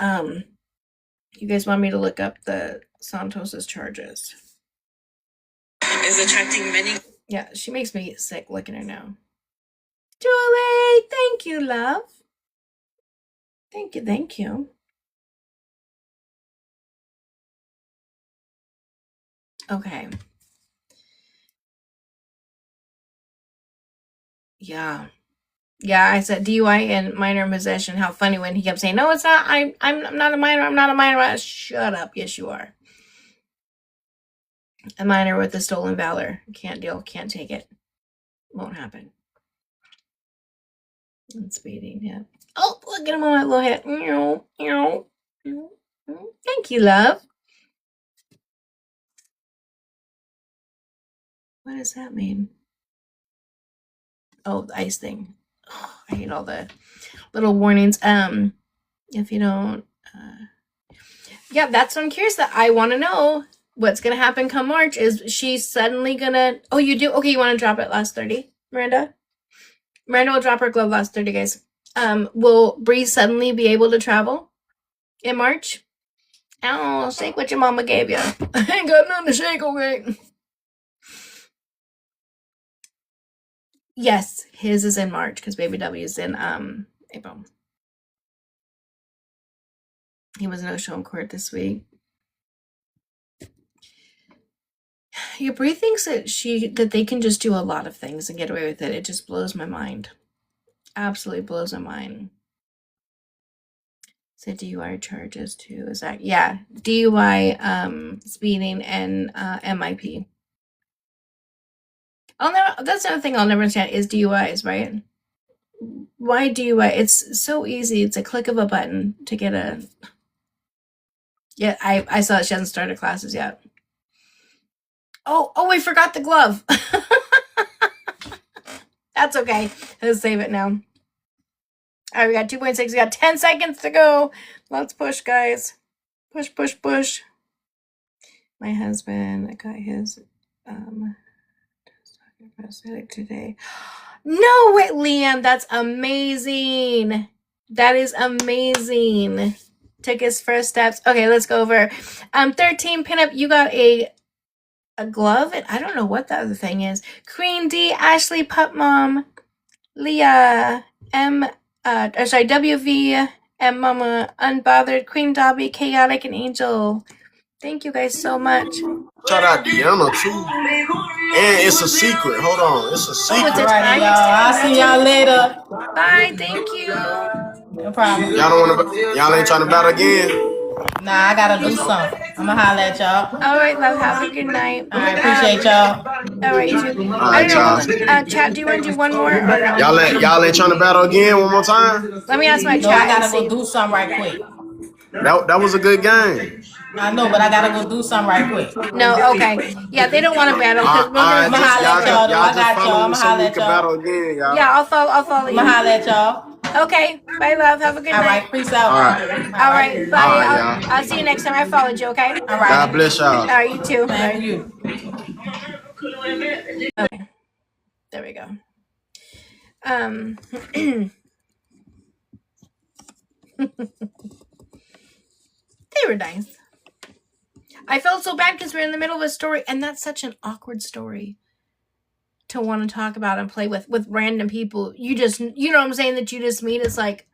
you guys want me to look up the Santos's charges? Is attracting many. Yeah, she makes me sick looking at her now. Julie, thank you, love. Thank you. Okay. Yeah, I said DUI and minor possession. How funny when he kept saying, no, it's not. I'm not a minor. I'm not a minor. Shut up. Yes, you are. A minor with a stolen valor. Can't take it. Won't happen. And speeding, yeah. Oh, look at him on that little head. Thank you, love. What does that mean? Oh, the ice thing. Oh, I hate all the little warnings. If you don't, Yeah, that's what I'm curious that I want to know what's going to happen come March. Is she suddenly going to... Oh, you do? Okay, you want to drop it last 30, Miranda? Miranda will drop her glove last 30, guys. Will Bree suddenly be able to travel in March? Oh, shake what your mama gave you. I ain't got nothing to shake, okay? Yes, his is in March because Baby W is in April. He was no show in court this week. Yeah, Bree thinks that they can just do a lot of things and get away with it. It just blows my mind. Absolutely blows my mind. So DUI charges too. Is that DUI, speeding, and MIP. That's another thing I'll never understand is DUIs, right? Why DUI? It's so easy. It's a click of a button to get a... Yeah, I saw that she hasn't started classes yet. Oh, we forgot the glove. That's okay. Let's save it now. All right, we got 2.6. We got 10 seconds to go. Let's push, guys. Push, push, push. My husband got his today. No way, Liam. That's amazing. That is amazing. Took his first steps. Okay, let's go over. 13 pinup. You got a glove, and I don't know what the other thing is. Queen D, Ashley, Pup Mom, Leah, WV, M Mama, Unbothered, Queen Dobby, Chaotic, and Angel. Thank you guys so much. Shout out to Deanna too. And it's a secret. Hold on, it's a secret. All right, y'all. I'll see y'all later. Bye. Thank you. No problem. Y'all ain't trying to battle again. Nah, I gotta do something. I'ma holler at y'all. All right, love. Have a good night. All right, appreciate y'all. All right, you too. All right, y'all. Chat, do you want to do one more? Or no? Y'all ain't trying to battle again one more time? Let me ask my No, chat. I gotta go do something right quick. That was a good game. I know, but I gotta go do something right quick. No, okay. Yeah, they don't want to battle because we're I'ma gonna holler at y'all, though. I got y'all. I'ma holler at y'all. Battle again, y'all. Yeah, I'll follow you. I'ma holler at y'all. Okay. Bye, love. Have a good All night. right, peace out. All right. All right. Bye. All right, I'll see you next time. I followed you, okay? All right. God bless y'all. All right, you too. Thank you. Okay. There we go. They were nice. I felt so bad because we're in the middle of a story, and that's such an awkward story to want to talk about and play with random people. You know what I'm saying, that you just meet. It's like,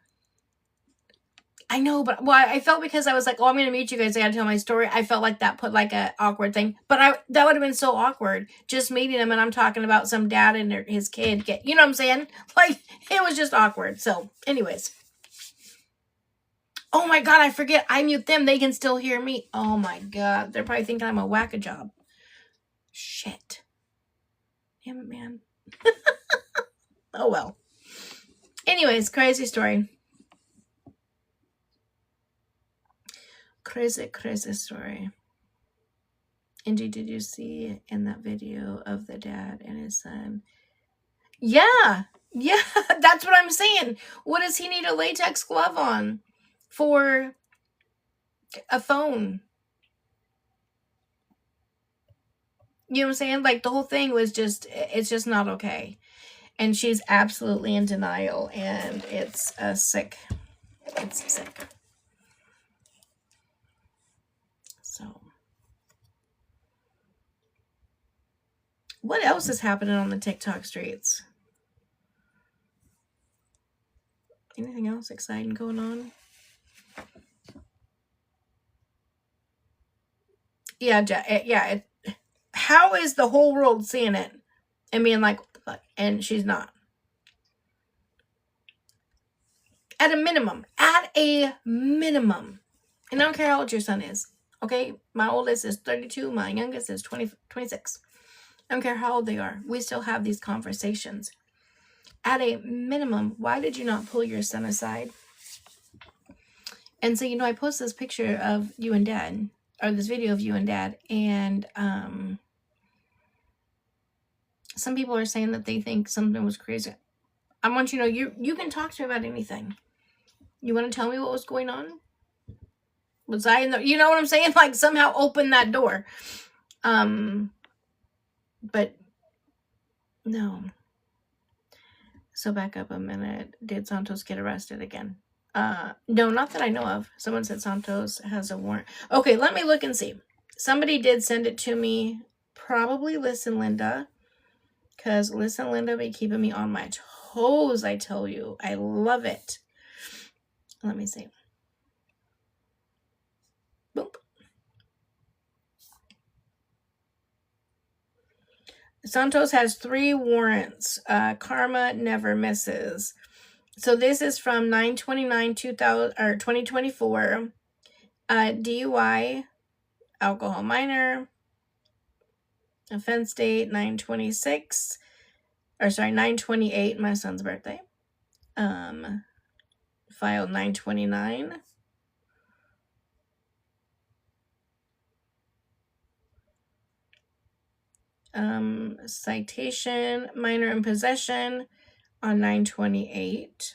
I know, but I felt because I was like, oh, I'm going to meet you guys, I got to tell my story. I felt like that put like a awkward thing, but that would have been so awkward just meeting him, and I'm talking about some dad and his kid. You know what I'm saying? Like, it was just awkward. So anyways. Oh my God, I forget. I mute them. They can still hear me. Oh my God. They're probably thinking I'm a whack-a-job. Shit. Damn it, man. Oh well. Anyways, crazy story. Crazy story. Indeed, did you see in that video of the dad and his son? Yeah, that's what I'm saying. What does he need a latex glove on for a phone? You know what I'm saying? Like, the whole thing was it's just not okay. And she's absolutely in denial, and it's sick. It's sick. So, what else is happening on the TikTok streets? Anything else exciting going on? Yeah. How is the whole world seeing it and being like, what the fuck? And she's not. At a minimum. And I don't care how old your son is. Okay? My oldest is 32. My youngest is 26. I don't care how old they are. We still have these conversations. At a minimum, why did you not pull your son aside? And so, I posted this picture of you and Dad, or this video of you and Dad, and some people are saying that they think something was crazy. I want you to know, you can talk to me about anything. You want to tell me what was going on? Was I in the, you know what I'm saying? Like somehow open that door. But no. So back up a minute. Did Santos get arrested again? No, not that I know of. Someone said Santos has a warrant. Okay, let me look and see. Somebody did send it to me. Probably Listen Linda. Because Listen Linda be keeping me on my toes, I tell you. I love it. Let me see. Boop. Santos has 3 warrants. Karma never misses. So this is from 9/29/2024. DUI, alcohol minor. Offense date 9/26. Or sorry, 9/28, my son's birthday. Filed 9/29. Citation, minor in possession on 9/28.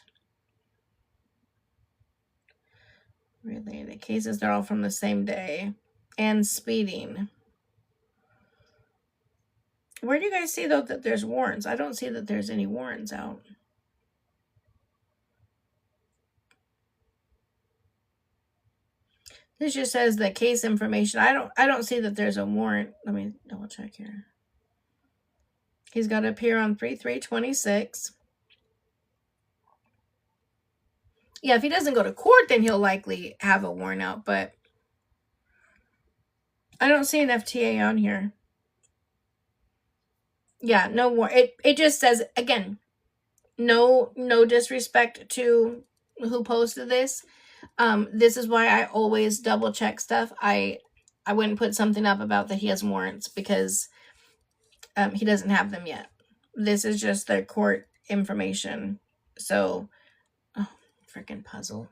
Related cases, they're all from the same day. And speeding. Where do you guys see, though, that there's warrants? I don't see that there's any warrants out. This just says the case information. I don't see that there's a warrant. Let me double check here. He's got to appear on 3/3/26. Yeah, if he doesn't go to court, then he'll likely have a warrant out, but I don't see an FTA on here. Yeah, no warrant. It just says, again, no disrespect to who posted this. This is why I always double check stuff. I wouldn't put something up about that he has warrants because he doesn't have them yet. This is just the court information. So, oh, freaking puzzle.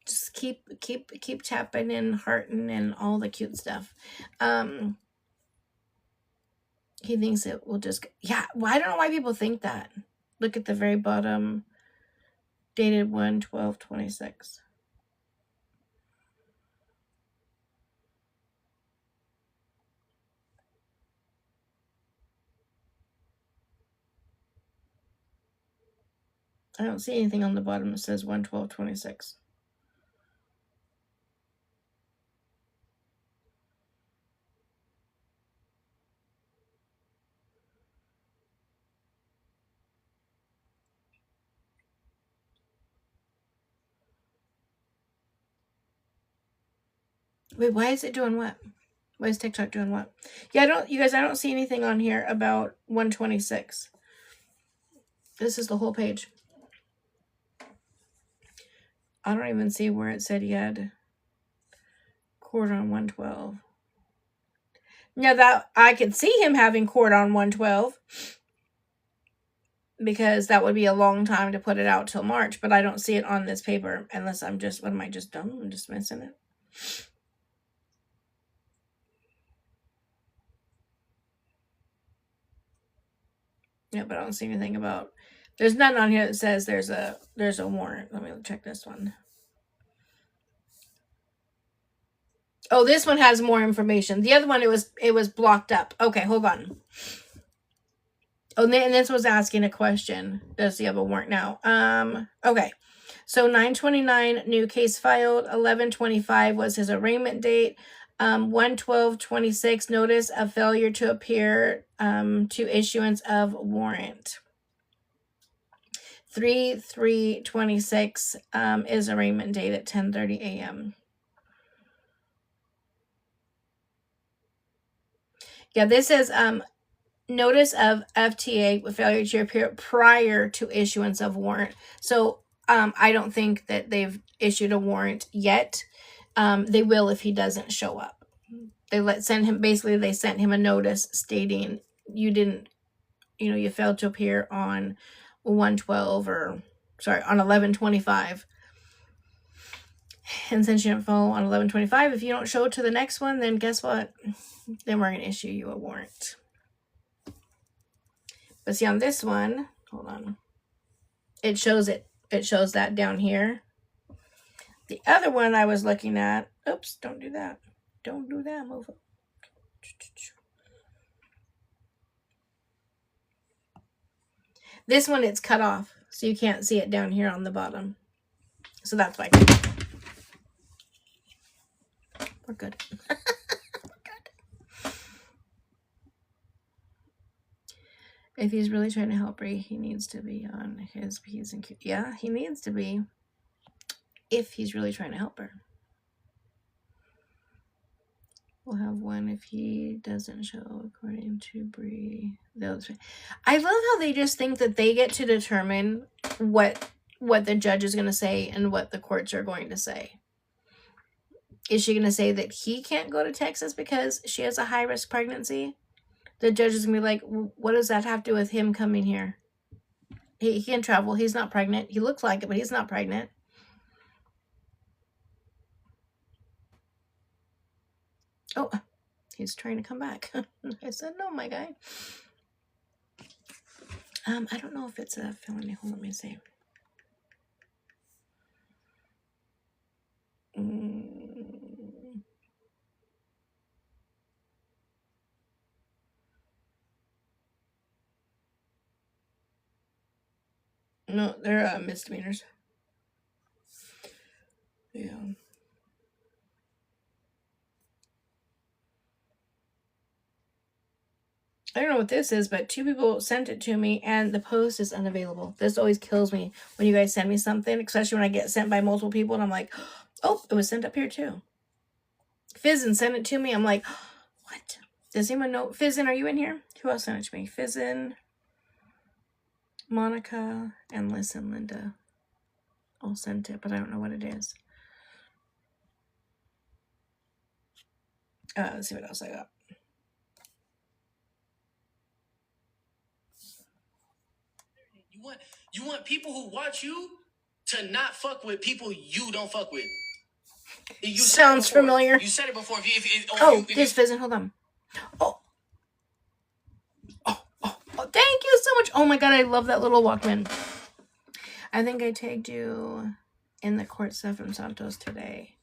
Just keep tapping in, hearting, and all the cute stuff. He thinks it will just, yeah. Well, I don't know why people think that. Look at the very bottom. Dated 1/12/26. I don't see anything on the bottom that says 1/12/26. Wait, why is it doing what? Why is TikTok doing what? Yeah, I don't see anything on here about 1/26. This is the whole page. I don't even see where it said he had court on 1/12. Now that I could see him having court on 1/12 because that would be a long time to put it out till March, but I don't see it on this paper unless I'm just, what am I, just dumb? I'm just missing it. Yeah, but I don't see anything about, there's nothing on here that says there's a warrant. Let me check this one. Oh, this one has more information. The other one, it was blocked up. Okay, hold on. Oh, and this was asking a question. Does he have a warrant now? Okay. So 9/29, new case filed. 11/25 was his arraignment date. 1/12/26, notice of failure to appear to issuance of warrant. 3/3/26 is arraignment date at 10:30 a.m. Yeah, this is notice of FTA with failure to appear prior to issuance of warrant. So I don't think that they've issued a warrant yet. They will if he doesn't show up. They sent him a notice stating you failed to appear on 1/12 on 11/25. And since you didn't follow on 11/25, if you don't show to the next one, then guess what? Then we're going to issue you a warrant. But see, on this one, hold on. it shows that down here. The other one I was looking at, oops, don't do that. Don't do that, move it. This one, it's cut off, so you can't see it down here on the bottom. So that's why. We're good. We're good. If he's really trying to help her, he needs to be on his P's and Q's. Yeah, he needs to be. If he's really trying to help her. We'll have one if he doesn't show according to Bree. I love how they just think that they get to determine what the judge is going to say and what the courts are going to say. Is she going to say that he can't go to Texas because she has a high-risk pregnancy? The judge is going to be like, what does that have to do with him coming here? He can travel. He's not pregnant. He looks like it, but he's not pregnant. Oh, he's trying to come back. I said, no, my guy. I don't know if it's a felony. Hold on, let me see. No, they're misdemeanors. Yeah. I don't know what this is, but 2 people sent it to me, and the post is unavailable. This always kills me when you guys send me something, especially when I get sent by multiple people, and I'm like, oh, it was sent up here too. Fizzin sent it to me. I'm like, what? Does anyone know? Fizzin, are you in here? Who else sent it to me? Fizzin, Monica, and Listen, Linda all sent it, but I don't know what it is. Let's see what else I got. You want people who watch you to not fuck with people you don't fuck with. You Sounds familiar. You said it before. This Fizzin, hold on. Oh, thank you so much. Oh my god, I love that little Walkman. I think I tagged you in the court stuff from Santos today.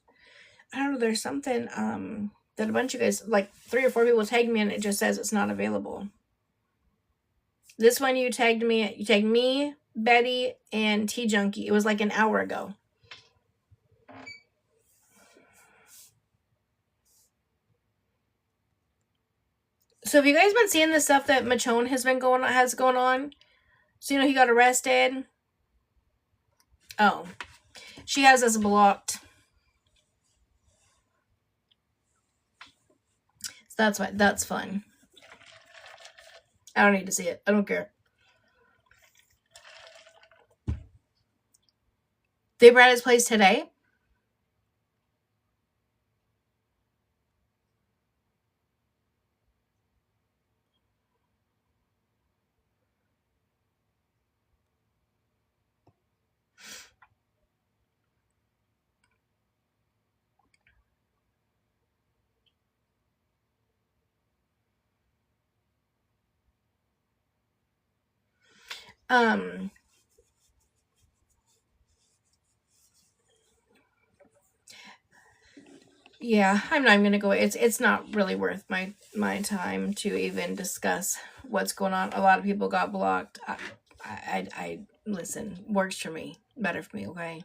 I don't know, there's something that a bunch of guys, like 3 or 4 people tagged me, and it just says it's not available. This one you tagged me, Betty, and T-Junkie. It was like an hour ago. So have you guys been seeing the stuff that Michonne has going on? So he got arrested. Oh. She has us blocked. So that's fun. I don't need to see it. I don't care. They were at his place today? Yeah, I'm not even gonna go. It's not really worth my time to even discuss what's going on. A lot of people got blocked. I listen. Works for me. Better for me. Okay.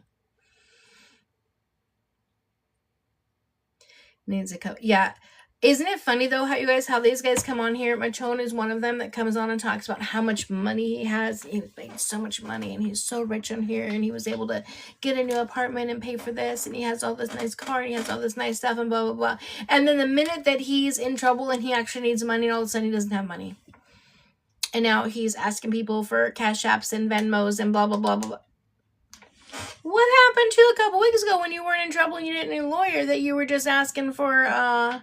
Needs a cup. Yeah. Isn't it funny though how these guys come on here? Michonne is one of them that comes on and talks about how much money he has. He's making so much money and he's so rich on here, and he was able to get a new apartment and pay for this, and he has all this nice car and he has all this nice stuff and blah blah blah. And then the minute that he's in trouble and he actually needs money, all of a sudden he doesn't have money. And now he's asking people for Cash Apps and Venmos and blah blah blah blah blah. What happened to a couple weeks ago when you weren't in trouble and you didn't need a lawyer, that you were just asking for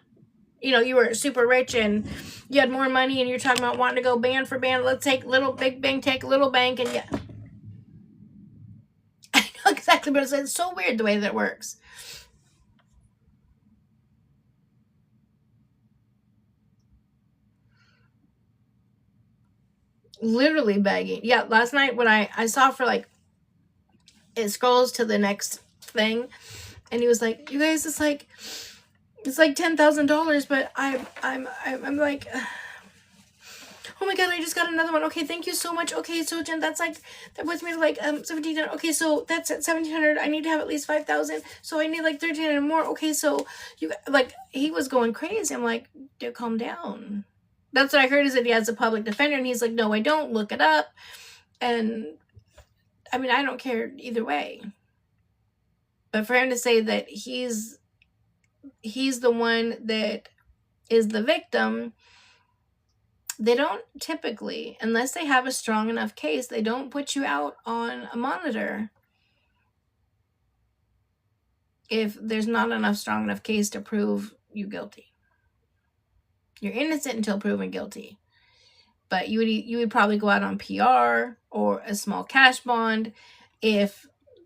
you were super rich and you had more money and you're talking about wanting to go band for band. Let's take little big bank, take little bank, and yeah. I know exactly, but it's so weird the way that works. Literally begging. Yeah, last night when I saw for like it scrolls to the next thing, and he was like, "You guys, it's like $10,000, but I'm like, oh my god, I just got another one. Okay, thank you so much. Okay, so Jen, that's like, that puts me to like 1,700. Okay, so that's at 1,700. I need to have at least 5,000. So I need like 1,300 more. Okay, so you like, he was going crazy. I'm like, dude, calm down. That's what I heard, is that he has a public defender, and he's like, no, I don't. Look it up. And I mean, I don't care either way. But for him to say that he's the one that is the victim, they don't typically, unless they have a strong enough case, they don't put you out on a monitor if there's not enough strong enough case to prove you guilty. You're innocent until proven guilty. But you would probably go out on PR or a small cash bond if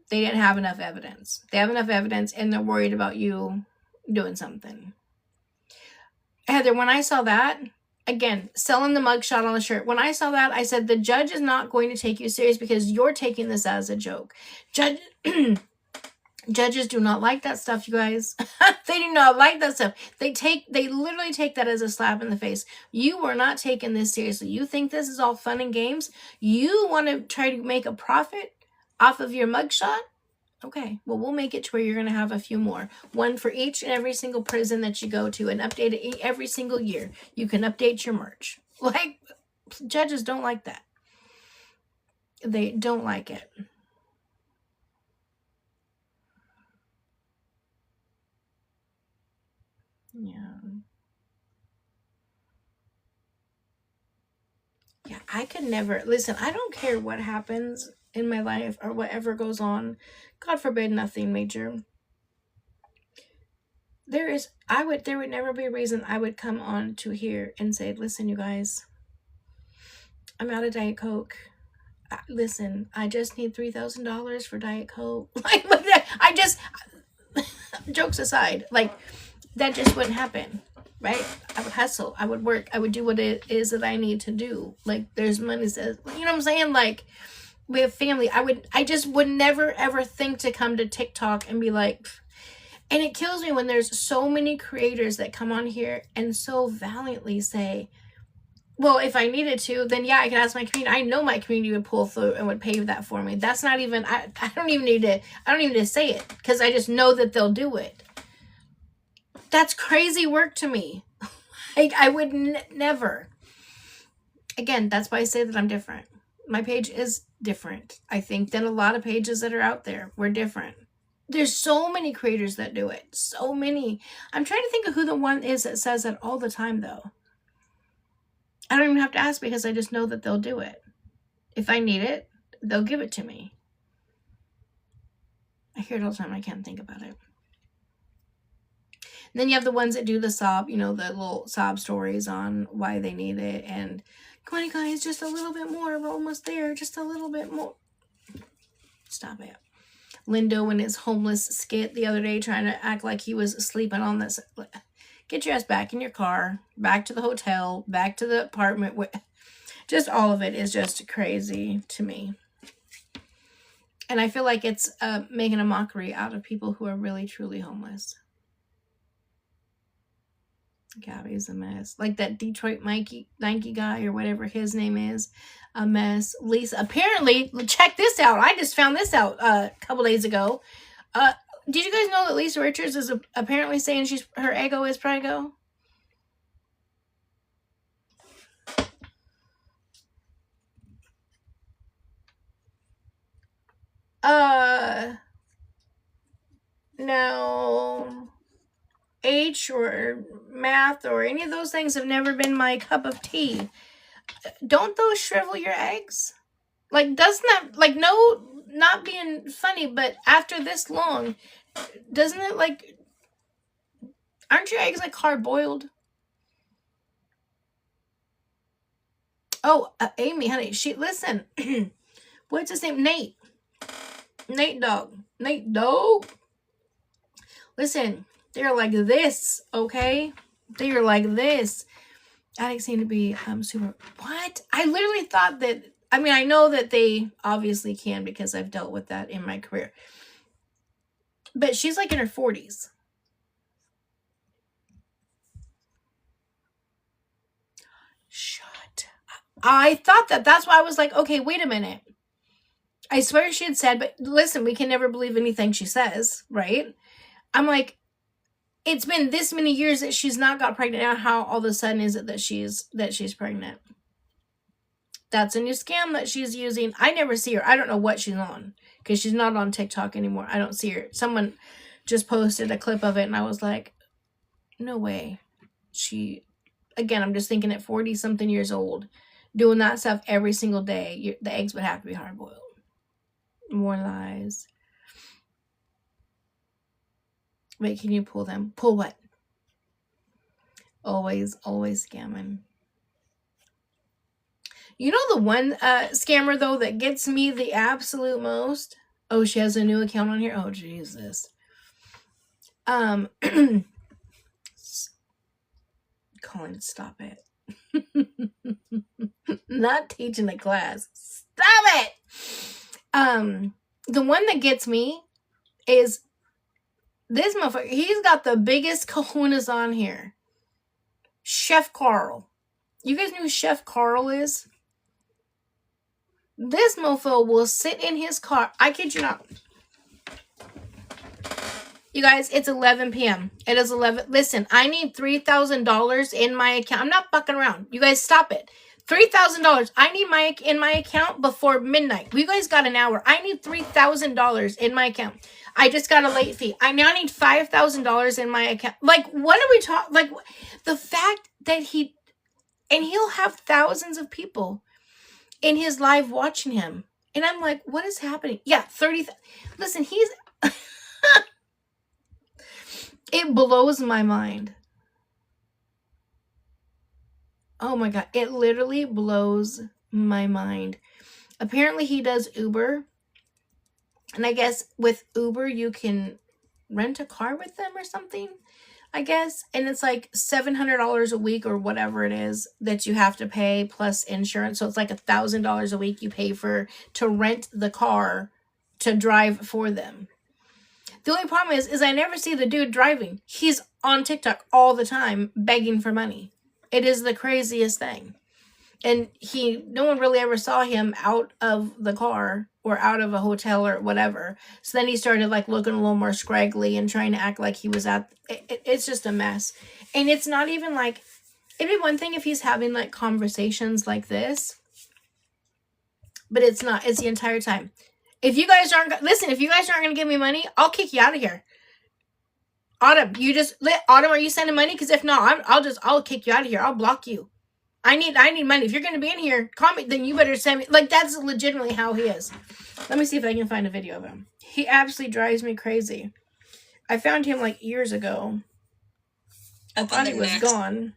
they didn't have enough evidence. They have enough evidence and they're worried about you doing something. Heather, when I saw that, again, selling the mugshot on the shirt, when I saw that, I said, the judge is not going to take you serious because you're taking this as a joke. Judges do not like that stuff, you guys. They do not like that stuff. They literally take that as a slap in the face. You are not taking this seriously. You think this is all fun and games? You want to try to make a profit off of your mugshot? Okay, well, we'll make it to where you're going to have a few more. One for each and every single prison that you go to, and update it every single year. You can update your merch. Like, judges don't like that. They don't like it. Yeah, I could never, listen, I don't care what happens in my life or whatever goes on. God forbid, nothing major. There would never be a reason I would come on to here and say, listen, you guys, I'm out of Diet Coke. Listen, I just need $3,000 for Diet Coke. Like, I just, jokes aside, like, that just wouldn't happen. Right? I would hustle. I would work. I would do what it is that I need to do. Like, there's money says, you know what I'm saying? Like, we have family. I just would never ever think to come to TikTok and be like, and it kills me when there's so many creators that come on here and so valiantly say, well, if I needed to, then yeah, I could ask my community. I know my community would pull through and would pay that for me. That's not even, I don't even need to say it, because I just know that they'll do it. That's crazy work to me. Like, I would never. Again, that's why I say that I'm different. My page is different, I think, than a lot of pages that are out there. We're different. There's so many creators that do it. So many. I'm trying to think of who the one is that says that all the time, though. I don't even have to ask, because I just know that they'll do it. If I need it, they'll give it to me. I hear it all the time. I can't think about it. And then you have the ones that do the sob, the little sob stories on why they need it. And, come on, guys, just a little bit more. We're almost there. Just a little bit more. Stop it. Lindo in his homeless skit the other day, trying to act like he was sleeping on this. Get your ass back in your car, back to the hotel, back to the apartment. Just all of it is just crazy to me. And I feel like it's making a mockery out of people who are really, truly homeless. Gabby's a mess. Like that Detroit Nike guy or whatever his name is, a mess. Lisa, apparently, check this out. I just found this out a couple days ago. Did you guys know that Lisa Richards is apparently saying her ego is prego? No. H or math or any of those things have never been my cup of tea. Don't those shrivel your eggs? Like, doesn't that, like, no, not being funny, but after this long, doesn't it, like, aren't your eggs like hard boiled? Oh, Amy, honey, listen, what's his name? Nate Dogg. Listen, they're like this, okay? They are like this. Addicts seem to be super. What? I literally thought that I mean, I know that they obviously can because I've dealt with that in my career. But she's like in her 40s. Shut up. I thought that's why I was like, okay, wait a minute. I swear she had said, but listen, we can never believe anything she says, right? I'm like, it's been this many years that she's not got pregnant. Now how all of a sudden is it that she's pregnant? That's a new scam that she's using. I never see her. I don't know what she's on because she's not on TikTok anymore. I don't see her. Someone just posted a clip of it and I was like, no way. Again, I'm just thinking at 40 something years old, doing that stuff every single day, the eggs would have to be hard boiled. More lies. Wait, can you pull them? Pull what? Always scamming. You know the one scammer, though, that gets me the absolute most? Oh, she has a new account on here? Oh, Jesus. Colin, stop it. Not teaching the class. Stop it! The one that gets me is this motherfucker. He's got the biggest kahunas on here. Chef Carl. You guys know who Chef Carl is? This mofo will sit in his car. I kid you not. You guys, it's 11 p.m. It is 11. Listen, I need $3,000 in my account. I'm not fucking around. You guys, stop it. $3,000. I need in my account before midnight. You guys got an hour. I need $3,000 in my account. I just got a late fee. I now need $5,000 in my account. Like, what are we talking? Like, the fact that he'll have thousands of people in his live watching him. And I'm like, what is happening? Yeah, 30. Listen, he's... It blows my mind. Oh my God. It literally blows my mind. Apparently he does Uber. And I guess with Uber, you can rent a car with them or something, I guess. And it's like $700 a week or whatever it is that you have to pay plus insurance. So it's like $1,000 a week you pay to rent the car to drive for them. The only problem is I never see the dude driving. He's on TikTok all the time begging for money. It is the craziest thing. And no one really ever saw him out of the car or out of a hotel or whatever. So then he started like looking a little more scraggly and trying to act like he was it's just a mess. And it's not even like, it'd be one thing if he's having like conversations like this, but it's not. It's the entire time. If you guys aren't going to give me money, I'll kick you out of here. Autumn, Autumn, are you sending money? Because if not, I'll kick you out of here. I'll block you. I need money. If you're going to be in here, call me, then you better send me. Like, that's legitimately how he is. Let me see if I can find a video of him. He absolutely drives me crazy. I found him like years ago. I thought he was gone.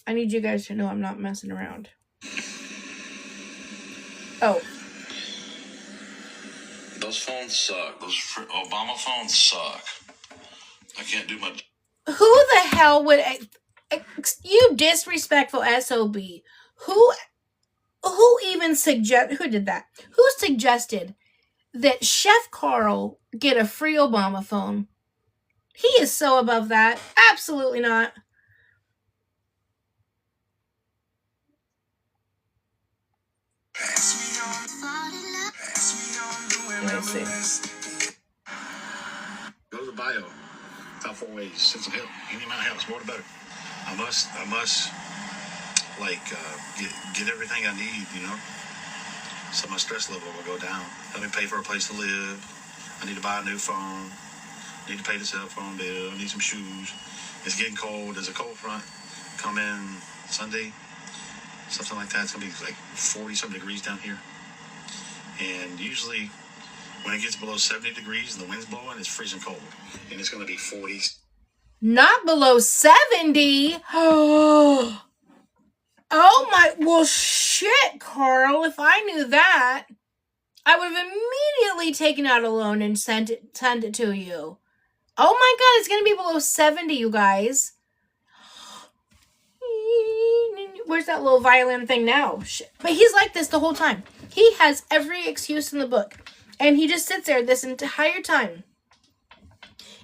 I need you guys to know I'm not messing around. Oh. Those phones suck. Those Obama phones suck. I can't do much. Who the hell would... You disrespectful SOB. Who even who did that? Who suggested that Chef Carl get a free Obama phone? He is so above that. Absolutely not. Let's see. Go to the bio. Top 4 ways. Send some help. Any amount of help. More the better. I must get everything I need, you know. So my stress level will go down. Let me pay for a place to live. I need to buy a new phone. I need to pay the cell phone bill. I need some shoes. It's getting cold. There's a cold front come in Sunday. Something like that. It's going to be like 40-some degrees down here. And usually when it gets below 70 degrees and the wind's blowing, it's freezing cold. And it's going to be 40s. Not below 70. Oh my, well shit, Carl. If I knew that, I would have immediately taken out a loan and sent it to you. Oh my God, it's going to be below 70, you guys. where's that little violin thing now? But he's like this the whole time. He has every excuse in the book. And he just sits there this entire time.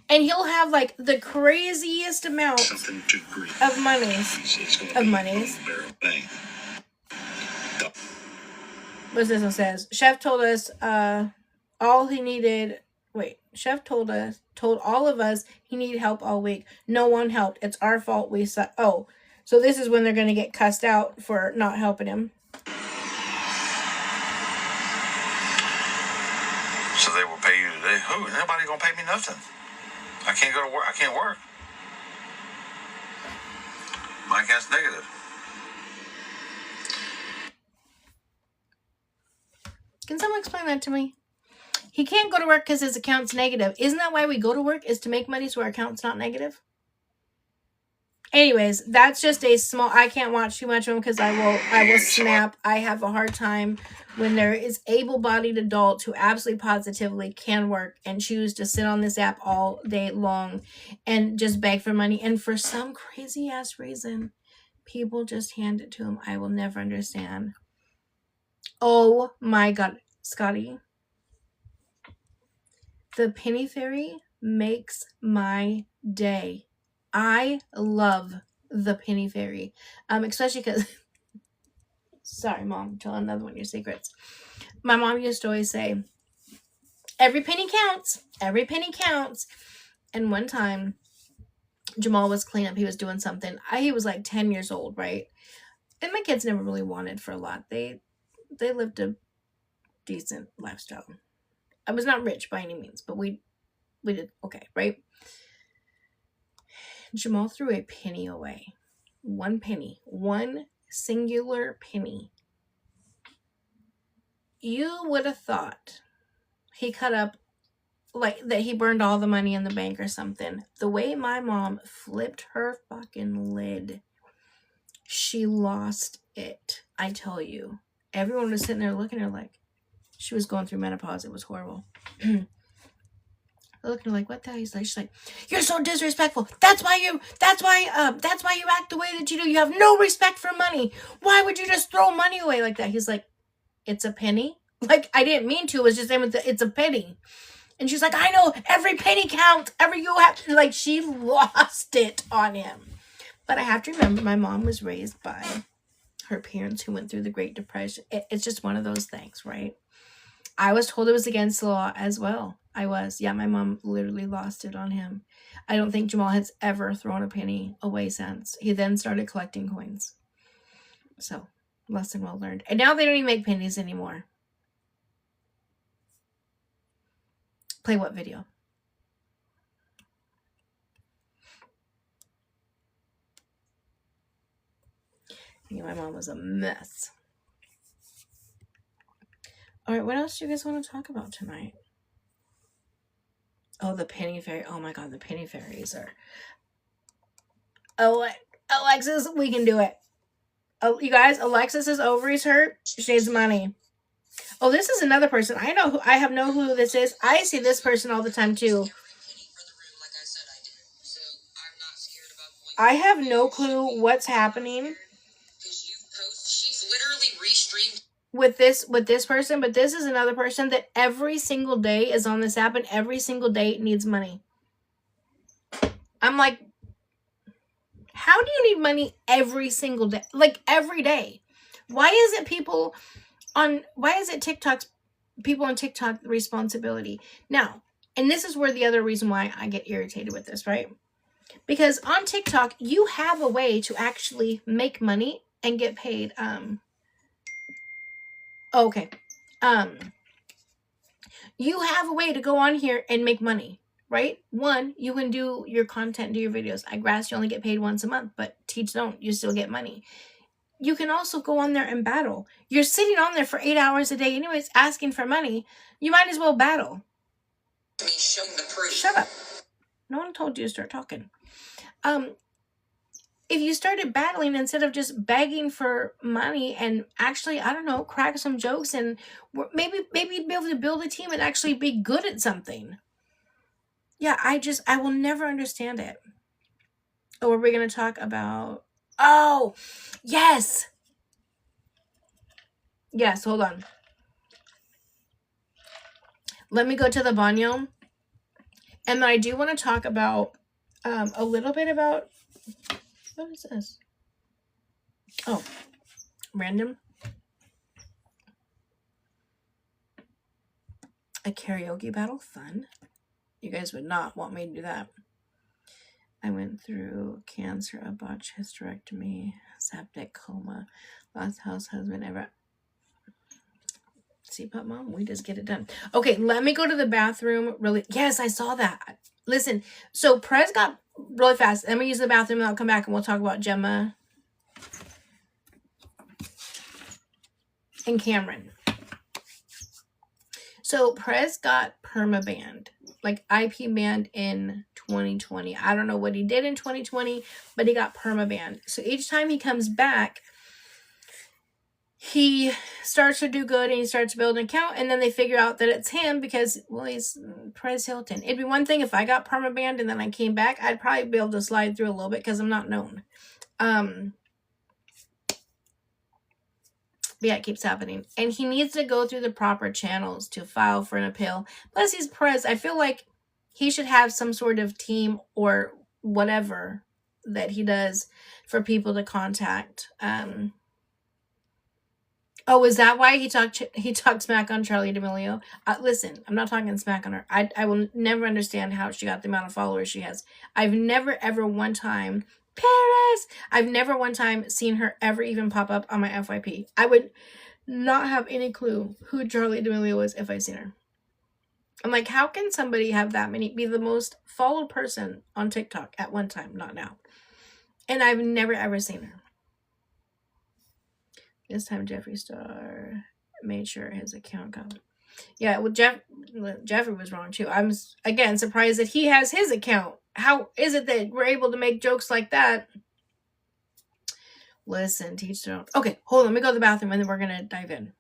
And he'll have like the craziest amount of monies. What's this one says? Chef told us all he needed. Wait, Chef told all of us he needed help all week. No one helped. It's our fault. We suck. Oh, so this is when they're gonna get cussed out for not helping him. So they will pay you today. Who? Nobody gonna pay me nothing. I can't go to work. I can't work. My account's negative. Can someone explain that to me? He can't go to work because his account's negative. Isn't that why we go to work? Is to make money so our account's not negative? Anyways, that's just a small... I can't watch too much of them because I will snap. I have a hard time when there is able-bodied adults who absolutely positively can work and choose to sit on this app all day long and just beg for money. And for some crazy-ass reason, people just hand it to them. I will never understand. Oh my God, Scotty. The Penny Fairy makes my day. I love the Penny Fairy. Especially because... Sorry, Mom. Tell another one of your secrets. My mom used to always say, every penny counts. Every penny counts. And one time, Jamal was cleaning up. He was doing something. He was like 10 years old, right? And my kids never really wanted for a lot. They lived a decent lifestyle. I was not rich by any means, but we did okay, right? Jamal threw a penny away. One penny. One singular penny. You would have thought he cut up, like, that he burned all the money in the bank or something. The way my mom flipped her fucking lid, she lost it. I tell you. Everyone was sitting there looking at her like she was going through menopause. It was horrible. Looking like, what the hell? She's like, you're so disrespectful. That's why you act the way that you do. You have no respect for money. Why would you just throw money away like that? He's like, it's a penny. Like, I didn't mean to. It was just it's a penny. And she's like, I know, every penny counts. Like, she lost it on him. But I have to remember, my mom was raised by her parents who went through the Great Depression. It's just one of those things, right? I was told it was against the law as well. I was. Yeah, my mom literally lost it on him. I don't think Jamal has ever thrown a penny away since. He then started collecting coins. So, lesson well learned. And now they don't even make pennies anymore. Play what video? Yeah, my mom was a mess. All right, what else do you guys want to talk about tonight? Oh, the Penny Fairy. Oh my God, the Penny Fairies are... Alexis, we can do it. Oh, you guys, Alexis's ovaries hurt. She needs money. Oh, this is another person. I have no clue who this is. I see this person all the time too. I have no clue what's happening with this person, but this is another person that every single day is on this app and every single day needs money. I'm like, how do you need money every single day? Like every day. Why is it people on TikTok responsibility? Now, and this is where the other reason why I get irritated with this, right? Because on TikTok, you have a way to actually make money and get paid. You have a way to go on here and make money, right? One, you can do your content, do your videos. I Grass, you only get paid once a month, but Teach don't. You still get money. You can also go on there and battle. You're sitting on there for 8 hours a day anyways, asking for money. You might as well battle. Shut up. No one told you to start talking. If you started battling instead of just begging for money and actually, I don't know, crack some jokes and maybe you'd be able to build a team and actually be good at something. Yeah, I will never understand it. Oh, are we going to talk about... Oh, yes. Yes, hold on. Let me go to the baño. And then I do want to talk about a little bit about, what is this? Oh, random. A karaoke battle, fun. You guys would not want me to do that. I went through cancer, a botched hysterectomy, septic coma, last house husband ever. CPAP mom, we just get it done. Okay, let me go to the bathroom really. Yes, I saw that. Listen, so Prez got really fast. Let me use the bathroom and I'll come back and we'll talk about Gemma and Cameron. So Prez got permabanned, like IP banned in 2020. I don't know what he did in 2020, but he got permabanned. So each time he comes back, he starts to do good and he starts to build an account, and then they figure out that it's him because, well, he's Perez Hilton. It'd be one thing if I got permabanned and then I came back, I'd probably be able to slide through a little bit because I'm not known. But yeah, it keeps happening. And he needs to go through the proper channels to file for an appeal. Plus, he's Perez. I feel like he should have some sort of team or whatever that he does for people to contact. Oh, is that why he talked smack on Charli D'Amelio? Listen, I'm not talking smack on her. I will never understand how she got the amount of followers she has. I've never, ever one time... Paris! I've never one time seen her ever even pop up on my FYP. I would not have any clue who Charli D'Amelio was if I seen her. I'm like, how can somebody have that many, be the most followed person on TikTok at one time? Not now. And I've never ever seen her. This time Jeffree Star made sure his account got... Yeah, well, Jeffree was wrong too. I'm, again, surprised that he has his account. How is it that we're able to make jokes like that? Listen, teach their own. Okay, hold on. Let me go to the bathroom and then we're going to dive in.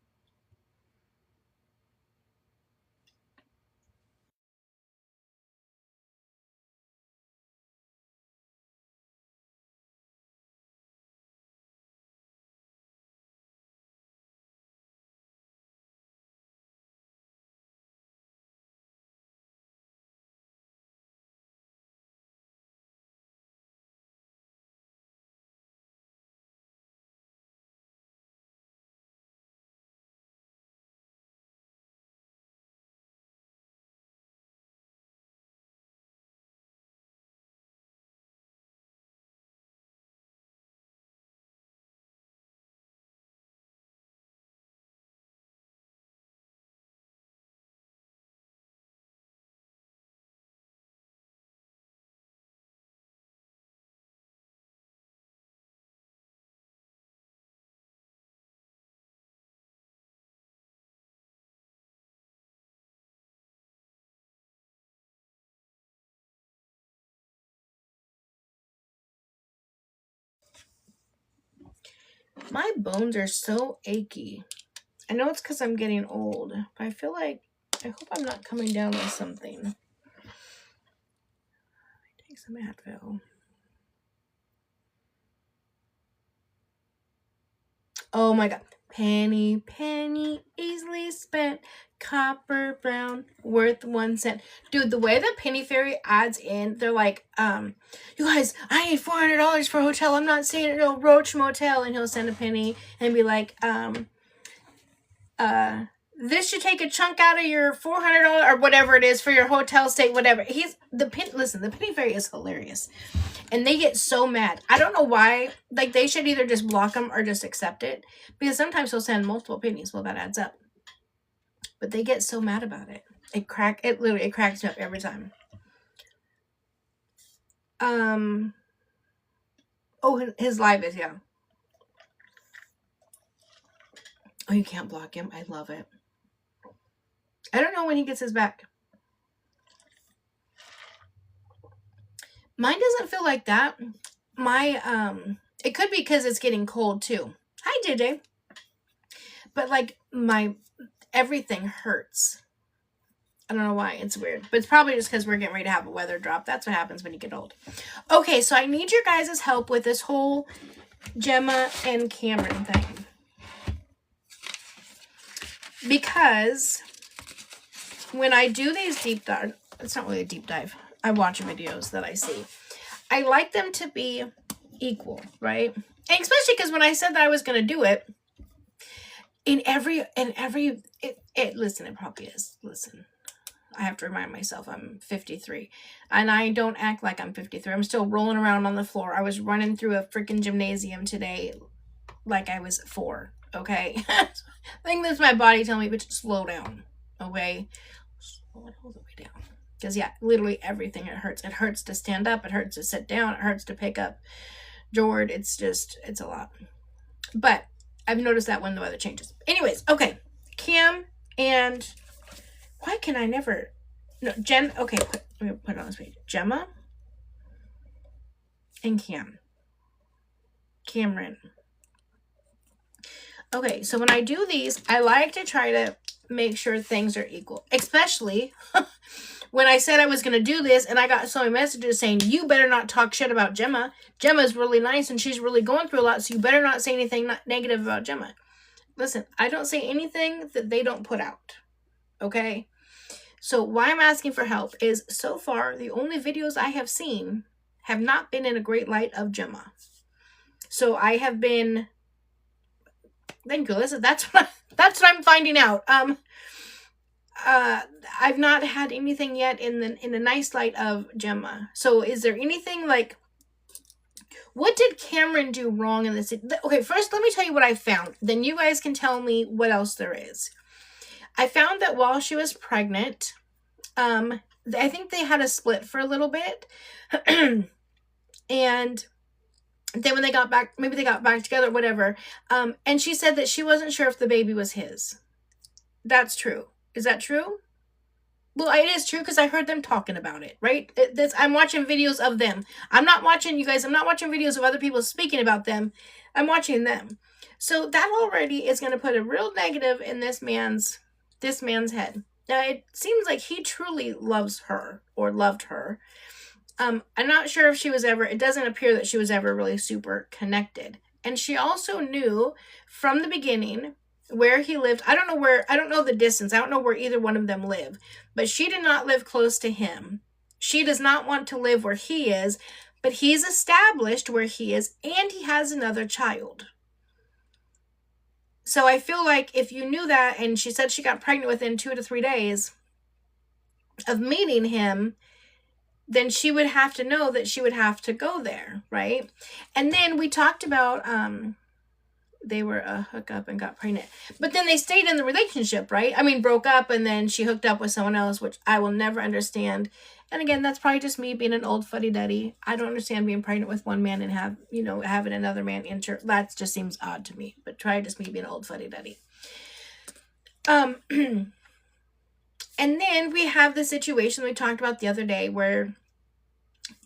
My bones are so achy. I know it's because I'm getting old, but I feel like, I hope I'm not coming down with something. Take some Advil. Oh my god. Penny, penny, easily spent, copper brown, worth 1 cent. Dude, the way that Penny Fairy adds in, they're like, you guys, I need $400 for a hotel. I'm not staying at no Roach Motel. And he'll send a penny and be like, this should take a chunk out of your $400 or whatever it is for your hotel stay, whatever. Listen, the Penny Fairy is hilarious. And they get so mad. I don't know why. Like, they should either just block them or just accept it. Because sometimes he'll send multiple pennies. Well, that adds up. But they get so mad about it. It cracks me up every time. Oh, his live is, yeah. Oh, you can't block him. I love it. I don't know when he gets his back. Mine doesn't feel like that. It could be because it's getting cold too. Hi, JJ. But like everything hurts. I don't know why. It's weird. But it's probably just because we're getting ready to have a weather drop. That's what happens when you get old. Okay, so I need your guys' help with this whole Gemma and Cameron thing. Because when I do these deep dive, it's not really a deep dive. I watch videos that I see. I like them to be equal, right? And especially because when I said that I was going to do it, listen, it probably is. Listen, I have to remind myself I'm 53. And I don't act like I'm 53. I'm still rolling around on the floor. I was running through a freaking gymnasium today like I was 4, okay? I think that's my body telling me, but slow down, okay? Slow it all the way down. Because, yeah, literally everything, it hurts. It hurts to stand up. It hurts to sit down. It hurts to pick up Jord. It's a lot. But I've noticed that when the weather changes. Anyways, okay. Cam and... Why can I never... No, Jen... Okay, let me put it on this page. Gemma and Cam. Cameron. Okay, so when I do these, I like to try to make sure things are equal. Especially when I said I was going to do this and I got so many messages saying, you better not talk shit about Gemma. Gemma's really nice and she's really going through a lot, so you better not say anything negative about Gemma. Listen, I don't say anything that they don't put out. Okay? So why I'm asking for help is, so far, the only videos I have seen have not been in a great light of Gemma. So I have been... Thank you, Alyssa. That's what I'm finding out. I've not had anything yet in the nice light of Gemma. So is there anything like, what did Cameron do wrong in this? Okay, first let me tell you what I found. Then you guys can tell me what else there is. I found that while she was pregnant, I think they had a split for a little bit. And then when they got back, maybe they got back together, whatever. And she said that she wasn't sure if the baby was his. That's true. Is that true? Well, it is true because I heard them talking about it, right? I'm watching videos of them. I'm not watching, you guys, I'm not watching videos of other people speaking about them. I'm watching them. So that already is going to put a real negative in this man's head. Now, it seems like he truly loves her or loved her. I'm not sure if she was ever, it doesn't appear that she was ever really super connected. And she also knew from the beginning where he lived. I don't know the distance. I don't know where either one of them live. But she did not live close to him. She does not want to live where he is. But he's established where he is. And he has another child. So I feel like if you knew that, and she said she got pregnant within 2 to 3 days of meeting him, then she would have to know that she would have to go there, right? And then we talked about they were a hookup and got pregnant. But then they stayed in the relationship, right? I mean, broke up and then she hooked up with someone else, which I will never understand. And again, that's probably just me being an old fuddy-duddy. I don't understand being pregnant with one man and having another man enter. That just seems odd to me. But try just me being an old fuddy-duddy. And then we have the situation we talked about the other day where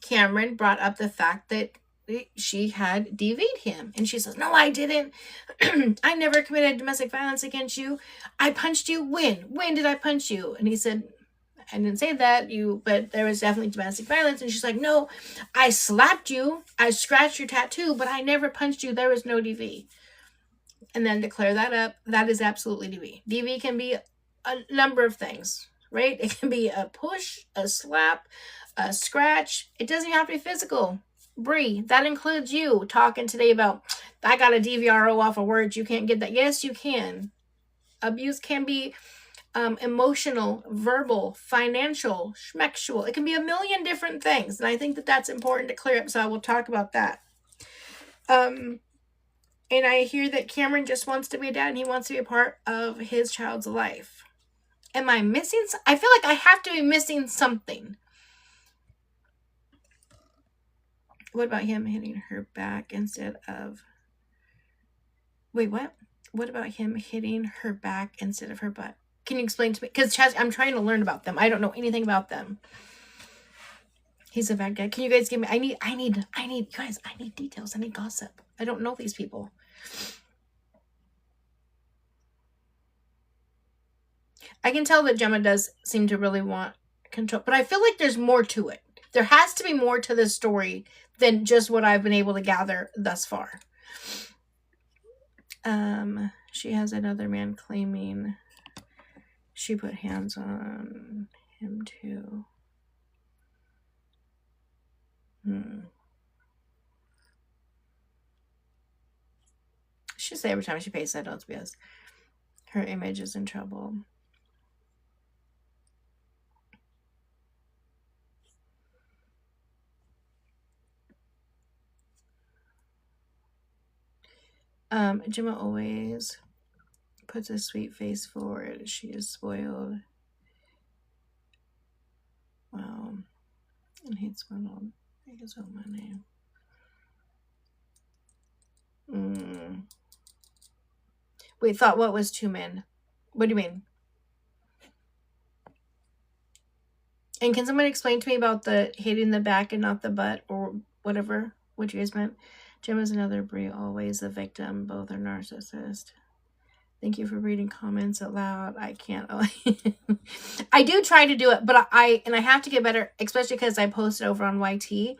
Cameron brought up the fact that she had DV'd him. And she says, no, I didn't. I never committed domestic violence against you. I punched you. When? When did I punch you? And he said, I didn't say that, but there was definitely domestic violence. And she's like, no, I slapped you. I scratched your tattoo, but I never punched you. There was no DV. And then to clear that up, that is absolutely DV. DV can be a number of things, right? It can be a push, a slap, a scratch. It doesn't have to be physical. Bree, that includes you talking today about, I got a DVRO off of words. You can't get that. Yes, you can. Abuse can be emotional, verbal, financial, schmexual. It can be a million different things. And I think that that's important to clear up. So I will talk about that. And I hear that Cameron just wants to be a dad and he wants to be a part of his child's life. Am I missing? I feel like I have to be missing something. What about him hitting her back instead of... Wait, what? What about him hitting her back instead of her butt? Can you explain to me? Because I'm trying to learn about them. I don't know anything about them. He's a bad guy. Can you guys give me... I need guys, I need details. I need gossip. I don't know these people. I can tell that Gemma does seem to really want control. But I feel like there's more to it. There has to be more to this story than just what I've been able to gather thus far. She has another man claiming She put hands on him too. She say every time she pays that notes because her image is in trouble. Gemma always puts a sweet face forward. She is spoiled. Wow. And hates spoiled. I guess that's my name. Wait, thought what was two men? What do you mean? And can someone explain to me about the hitting the back and not the butt or whatever? What you guys meant? Gemma's another Brie, always the victim. Both are narcissists. Thank you for reading comments out loud. I can't. I do try to do it, but I have to get better, especially because I posted over on YT.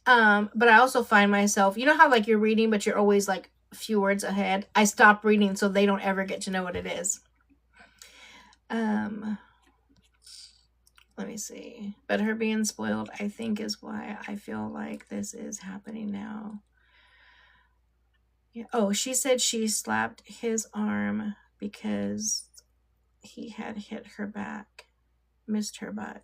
But I also find myself, you know how like you're reading, but you're always like a few words ahead. I stop reading so they don't ever get to know what it is. Let me see. But her being spoiled, I think, is why I feel like this is happening now. Yeah. Oh, she said she slapped his arm because he had hit her back. Missed her butt.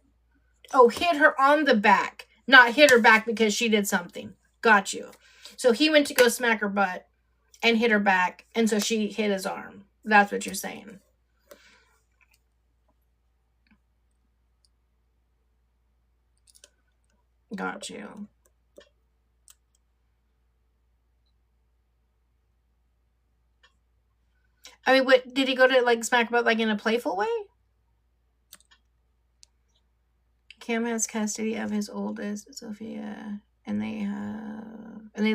Oh, hit her on the back. Not hit her back because she did something. Got you. So he went to go smack her butt and hit her back. And so she hit his arm. That's what you're saying. Got you. I mean, what did he go to like smack about like in a playful way? Cam has custody of his oldest, Sophia, and they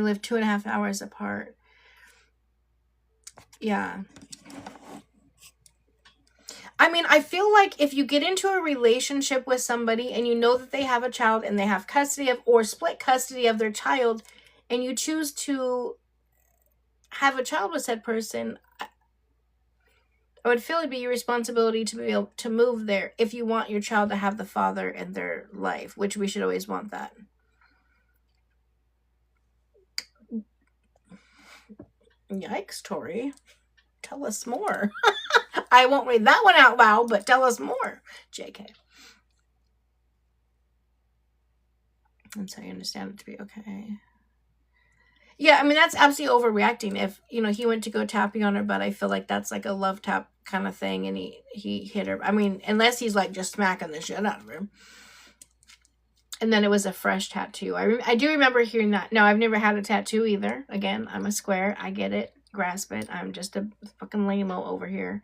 live 2.5 hours apart. Yeah. I mean, I feel like if you get into a relationship with somebody and you know that they have a child and they have custody of or split custody of their child and you choose to have a child with said person, I would feel it'd be your responsibility to be able to move there if you want your child to have the father in their life, which we should always want that. Yikes, Tori. Tell us more. I won't read that one out loud, but tell us more. JK. And so you understand it to be okay. Yeah, I mean, that's absolutely overreacting. If, you know, he went to go tapping on her butt, I feel like that's like a love tap kind of thing, and he hit her. I mean, unless he's like just smacking the shit out of her. And then it was a fresh tattoo. I do remember hearing that. No, I've never had a tattoo either. Again, I'm a square. I get it. Grasp it. I'm just a fucking lame-o over here.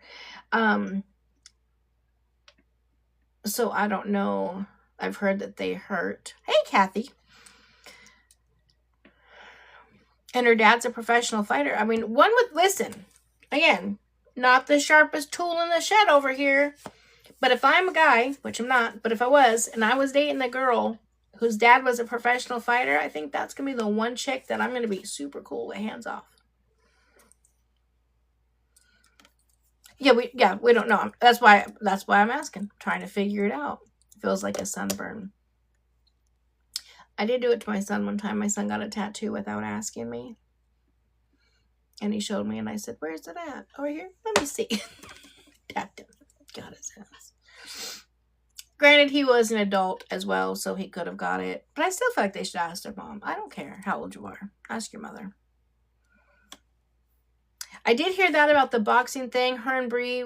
So I don't know. I've heard that they hurt. Hey, Kathy. And her dad's a professional fighter. I mean, one would listen. Again, not the sharpest tool in the shed over here. But if I'm a guy, which I'm not, but if I was, and I was dating a girl whose dad was a professional fighter, I think that's going to be the one chick that I'm going to be super cool with, hands off. Yeah, we don't know. That's why I'm asking. Trying to figure it out. Feels like a sunburn. I did do it to my son one time. My son got a tattoo without asking me. And he showed me and I said, "Where's it at?" "Over here." "Let me see." Tapped him. Got his ass. Granted, he was an adult as well, so he could have got it. But I still feel like they should ask their mom. I don't care how old you are. Ask your mother. I did hear that about the boxing thing. Her and Brie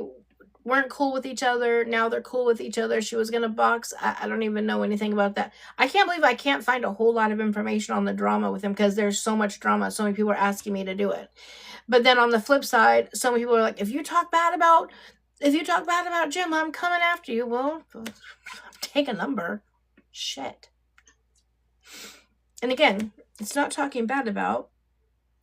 weren't cool with each other. Now they're cool with each other. She was going to box. I don't even know anything about that. I can't believe I can't find a whole lot of information on the drama with him because there's so much drama. So many people are asking me to do it. But then on the flip side, so many people are like, if you talk bad about Jim, I'm coming after you. Well, take a number. Shit. And again, it's not talking bad about.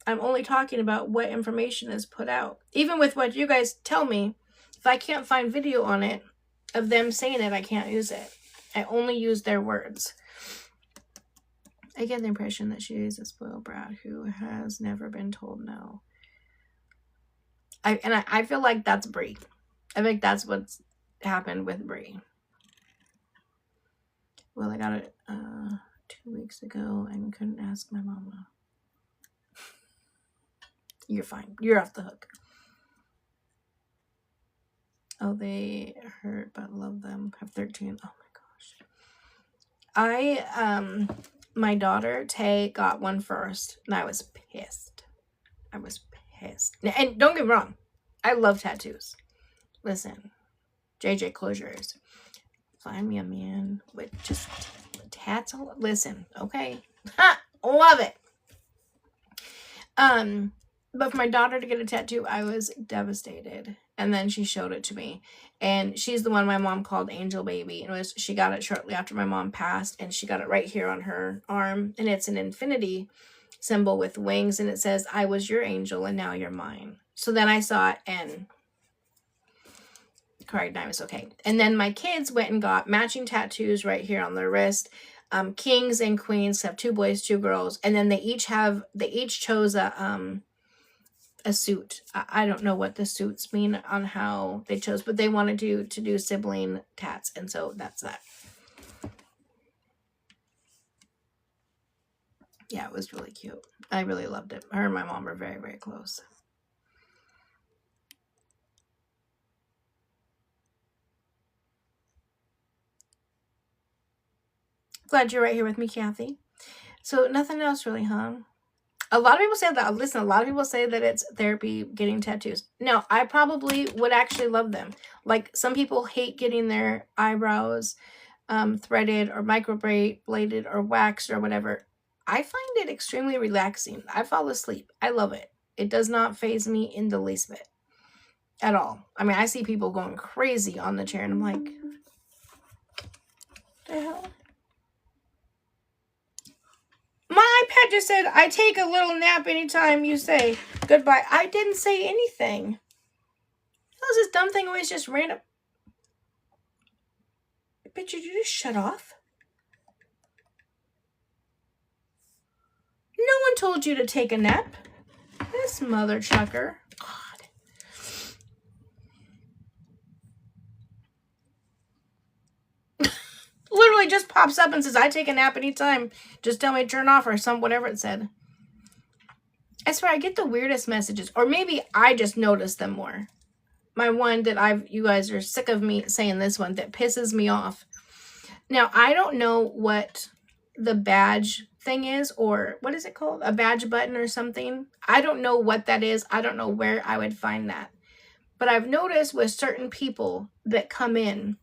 I'm only talking about what information is put out. Even with what you guys tell me, if I can't find video on it of them saying it, I can't use it. I only use their words. I get the impression that she is a spoiled brat who has never been told no. I feel like that's Brie. I think that's what's happened with Brie. Well, I got it 2 weeks ago and couldn't ask my mama. You're fine. You're off the hook. Oh, they hurt but love them. Have 13. Oh my gosh. My daughter, Tay, got one first, and I was pissed. I was pissed. And don't get me wrong, I love tattoos. Listen, JJ, close your ears. Find me a man with just tats. Listen, okay? Ha! Love it. But for my daughter to get a tattoo, I was devastated. And then she showed it to me. And she's the one my mom called Angel Baby. And she got it shortly after my mom passed. And she got it right here on her arm. And it's an infinity symbol with wings. And it says, I was your angel and now you're mine. So then I saw it and cried, and I was okay. And then my kids went and got matching tattoos right here on their wrist. Kings and queens have 2 boys, 2 girls. And then they each chose a suit. I don't know what the suits mean on how they chose, but they wanted to do sibling tats, and so that's that. Yeah, it was really cute. I really loved it. Her and my mom were very, very close. Glad you're right here with me, Kathy. So nothing else really, huh? A lot of people say that. Listen, a lot of people say that it's therapy getting tattoos. No, I probably would actually love them. Like, some people hate getting their eyebrows threaded or microbladed or waxed or whatever. I find it extremely relaxing. I fall asleep. I love it. It does not faze me in the least bit. At all. I mean, I see people going crazy on the chair and I'm like, what the hell? My iPad just said, I take a little nap anytime you say goodbye. I didn't say anything. How's this dumb thing always just random? Bitch, did you just shut off? No one told you to take a nap. This mother chucker. God. Literally just pops up and says, I take a nap anytime. Just tell me to turn off or whatever it said. I swear, I get the weirdest messages. Or maybe I just notice them more. My one that you guys are sick of me saying this one that pisses me off. Now, I don't know what the badge thing is, or what is it called? A badge button or something. I don't know what that is. I don't know where I would find that. But I've noticed with certain people that come in,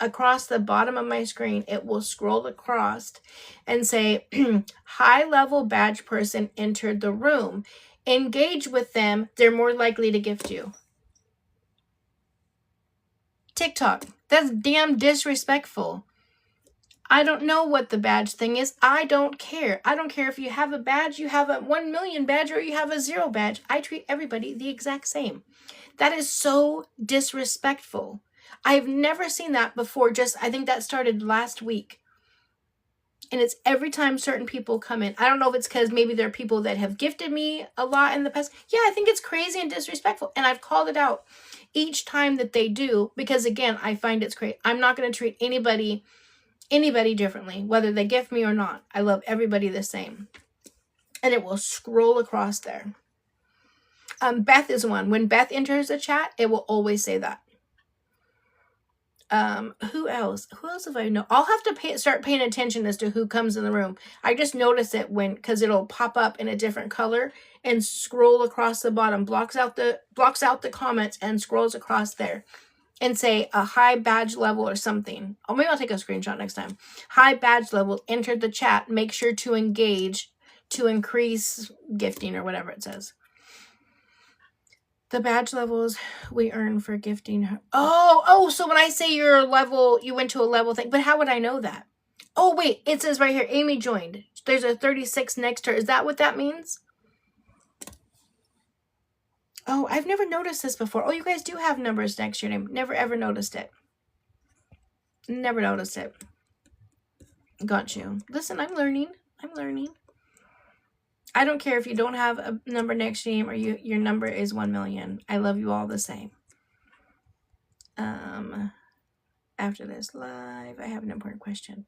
across the bottom of my screen, it will scroll across and say, high level badge person entered the room. Engage with them. They're more likely to gift you. TikTok. That's damn disrespectful. I don't know what the badge thing is. I don't care. I don't care if you have a badge, you have a 1 million badge, or you have a 0 badge. I treat everybody the exact same. That is so disrespectful. I've never seen that before. I think that started last week. And it's every time certain people come in. I don't know if it's because maybe there are people that have gifted me a lot in the past. Yeah, I think it's crazy and disrespectful. And I've called it out each time that they do. Because again, I find it's crazy. I'm not going to treat anybody differently, whether they gift me or not. I love everybody the same. And it will scroll across there. Beth is one. When Beth enters a chat, it will always say that. Who else? Who else have I know? I'll have to start paying attention as to who comes in the room. I just notice it because it'll pop up in a different color and scroll across the bottom, blocks out the comments and scrolls across there and say a high badge level or something. Oh, maybe I'll take a screenshot next time. High badge level, entered the chat. Make sure to engage to increase gifting or whatever it says. The badge levels we earn for gifting her. Oh, so when I say your level, you went to a level thing. But how would I know that? Oh, wait, it says right here, Amy joined. There's a 36 next to her. Is that what that means? Oh, I've never noticed this before. Oh, you guys do have numbers next to your name. Never, ever noticed it. Never noticed it. Got you. Listen, I'm learning. I don't care if you don't have a number next to your name or your number is 1 million. I love you all the same. After this live, I have an important question.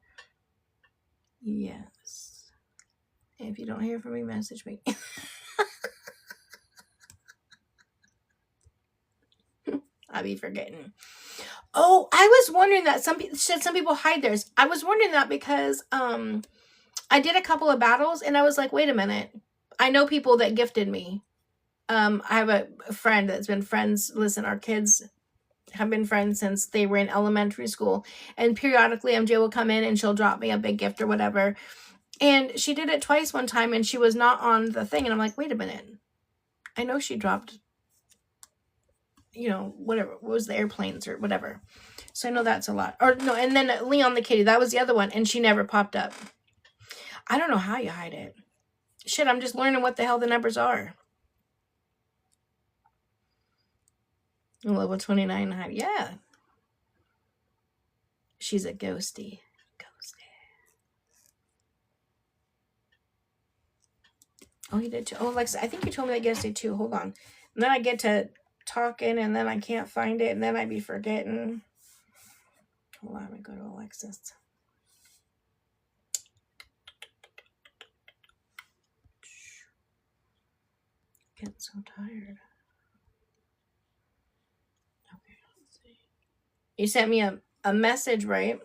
Yes. If you don't hear from me, message me. I'll be forgetting. Oh, I was wondering that some people hide theirs. I was wondering that because I did a couple of battles and I was like, wait a minute. I know people that gifted me. I have a friend that's been friends. Listen, our kids have been friends since they were in elementary school. And periodically MJ will come in and she'll drop me a big gift or whatever. And she did it twice one time and she was not on the thing. And I'm like, wait a minute. I know she dropped, you know, whatever. What was the airplanes or whatever. So I know that's a lot. Or no, and then Leon the Kitty. That was the other one. And she never popped up. I don't know how you hide it. Shit, I'm just learning what the hell the numbers are. Level 29 hide. Yeah. She's a ghosty. Oh, you did too. Oh, Alexa, I think you told me that yesterday too. Hold on. And then I get to talking and then I can't find it and then I be forgetting. Hold on, let me go to Alexis. Getting so tired. Okay, let's see. You sent me a message, right?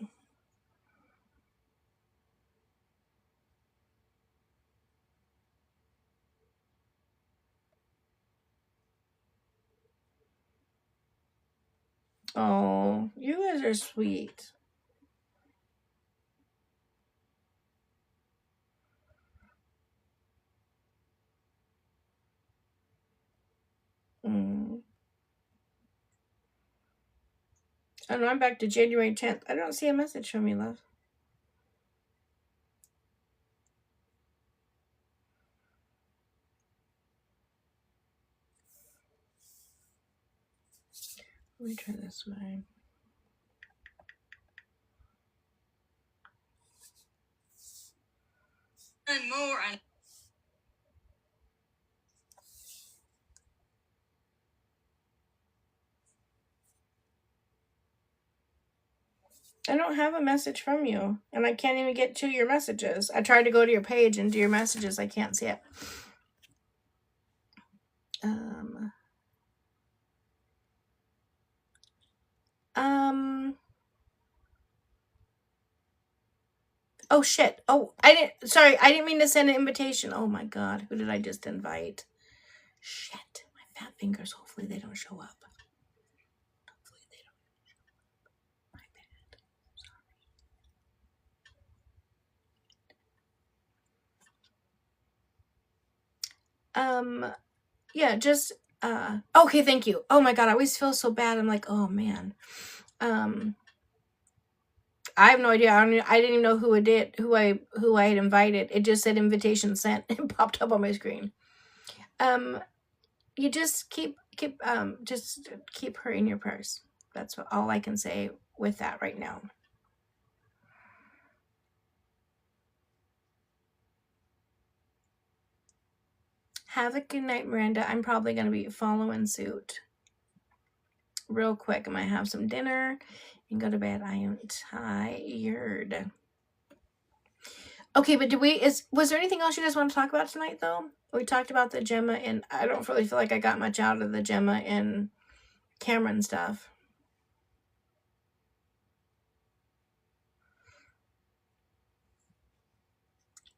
Oh, you guys are sweet. Oh no, I'm back to January 10th. I don't see a message from you, love. Let me try this way. And more. I don't have a message from you, and I can't even get to your messages. I tried to go to your page and do your messages. I can't see it. Oh, shit. Oh, sorry, I didn't mean to send an invitation. Oh, my God. Who did I just invite? Shit. My fat fingers. Hopefully they don't show up. Hopefully they don't show up. My bad. Sorry. Yeah, just, okay, thank you. Oh, my God. I always feel so bad. I'm like, oh, man. I have no idea. I didn't even know who I had invited. It just said invitation sent. It popped up on my screen. You just keep her in your purse. That's all I can say with that right now. Have a good night, Miranda. I'm probably going to be following suit real quick. I might have some dinner and go to bed. I am tired. Okay, but was there anything else you guys want to talk about tonight, though? We talked about the Gemma, and I don't really feel like I got much out of the Gemma and Cameron stuff.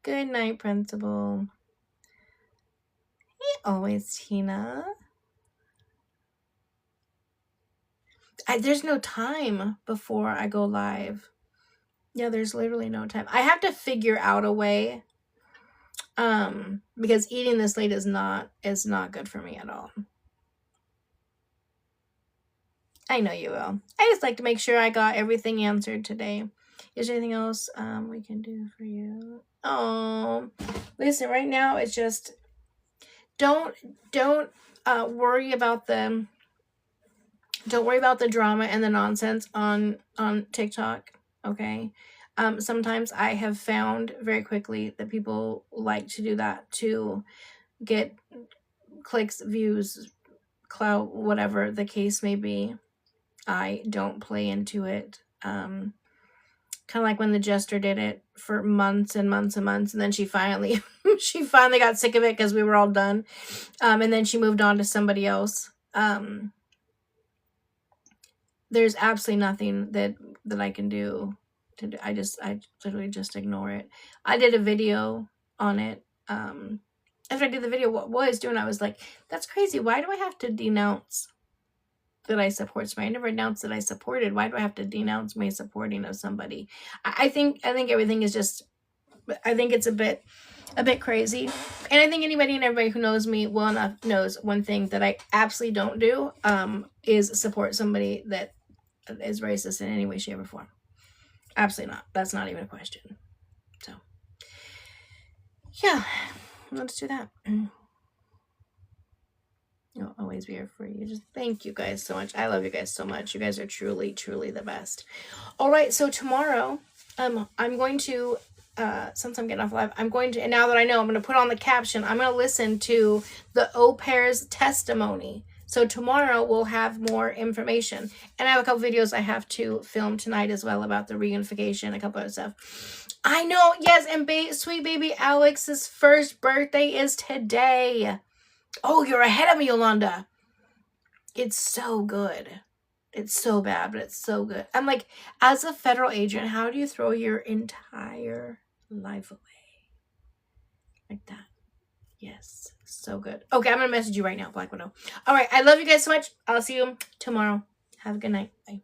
Good night, Principal. Hey, always, Tina. There's no time before I go live. Yeah, there's literally no time. I have to figure out a way. Because eating this late is not good for me at all. I know you will. I just like to make sure I got everything answered today. Is there anything else we can do for you? Oh, listen, right now it's just don't worry about the drama and the nonsense on TikTok, okay? Sometimes I have found very quickly that people like to do that to get clicks, views, clout, whatever the case may be. I don't play into it. Kind of like when the Jester did it for months and months and months, and then she finally got sick of it because we were all done, and then she moved on to somebody else. There's absolutely nothing that I can do to do. I literally just ignore it. I did a video on it. After I did the video, what I was doing, I was like, that's crazy. Why do I have to denounce that I support somebody? I never announced that I supported. Why do I have to denounce my supporting of somebody? I think everything is just, I think it's a bit crazy. And I think anybody and everybody who knows me well enough knows one thing that I absolutely don't do, is support somebody that is racist in any way, shape, or form. Absolutely not. That's not even a question. So, yeah, let's do that. You'll always be here for you. Just thank you guys so much. I love you guys so much. You guys are truly, truly the best. All right, so tomorrow, I'm going to, since I'm getting off live, I'm going to, and now that I know, I'm going to put on the caption, I'm going to listen to the au pair's testimony. So tomorrow we'll have more information. And I have a couple videos I have to film tonight as well about the reunification, a couple other stuff. I know, yes, and sweet baby Alex's first birthday is today. Oh, you're ahead of me, Yolanda. It's so good. It's so bad, but it's so good. I'm like, as a federal agent, how do you throw your entire life away? Like that. Yes. So good. Okay, I'm going to message you right now, Black Widow. All right. I love you guys so much. I'll see you tomorrow. Have a good night. Bye.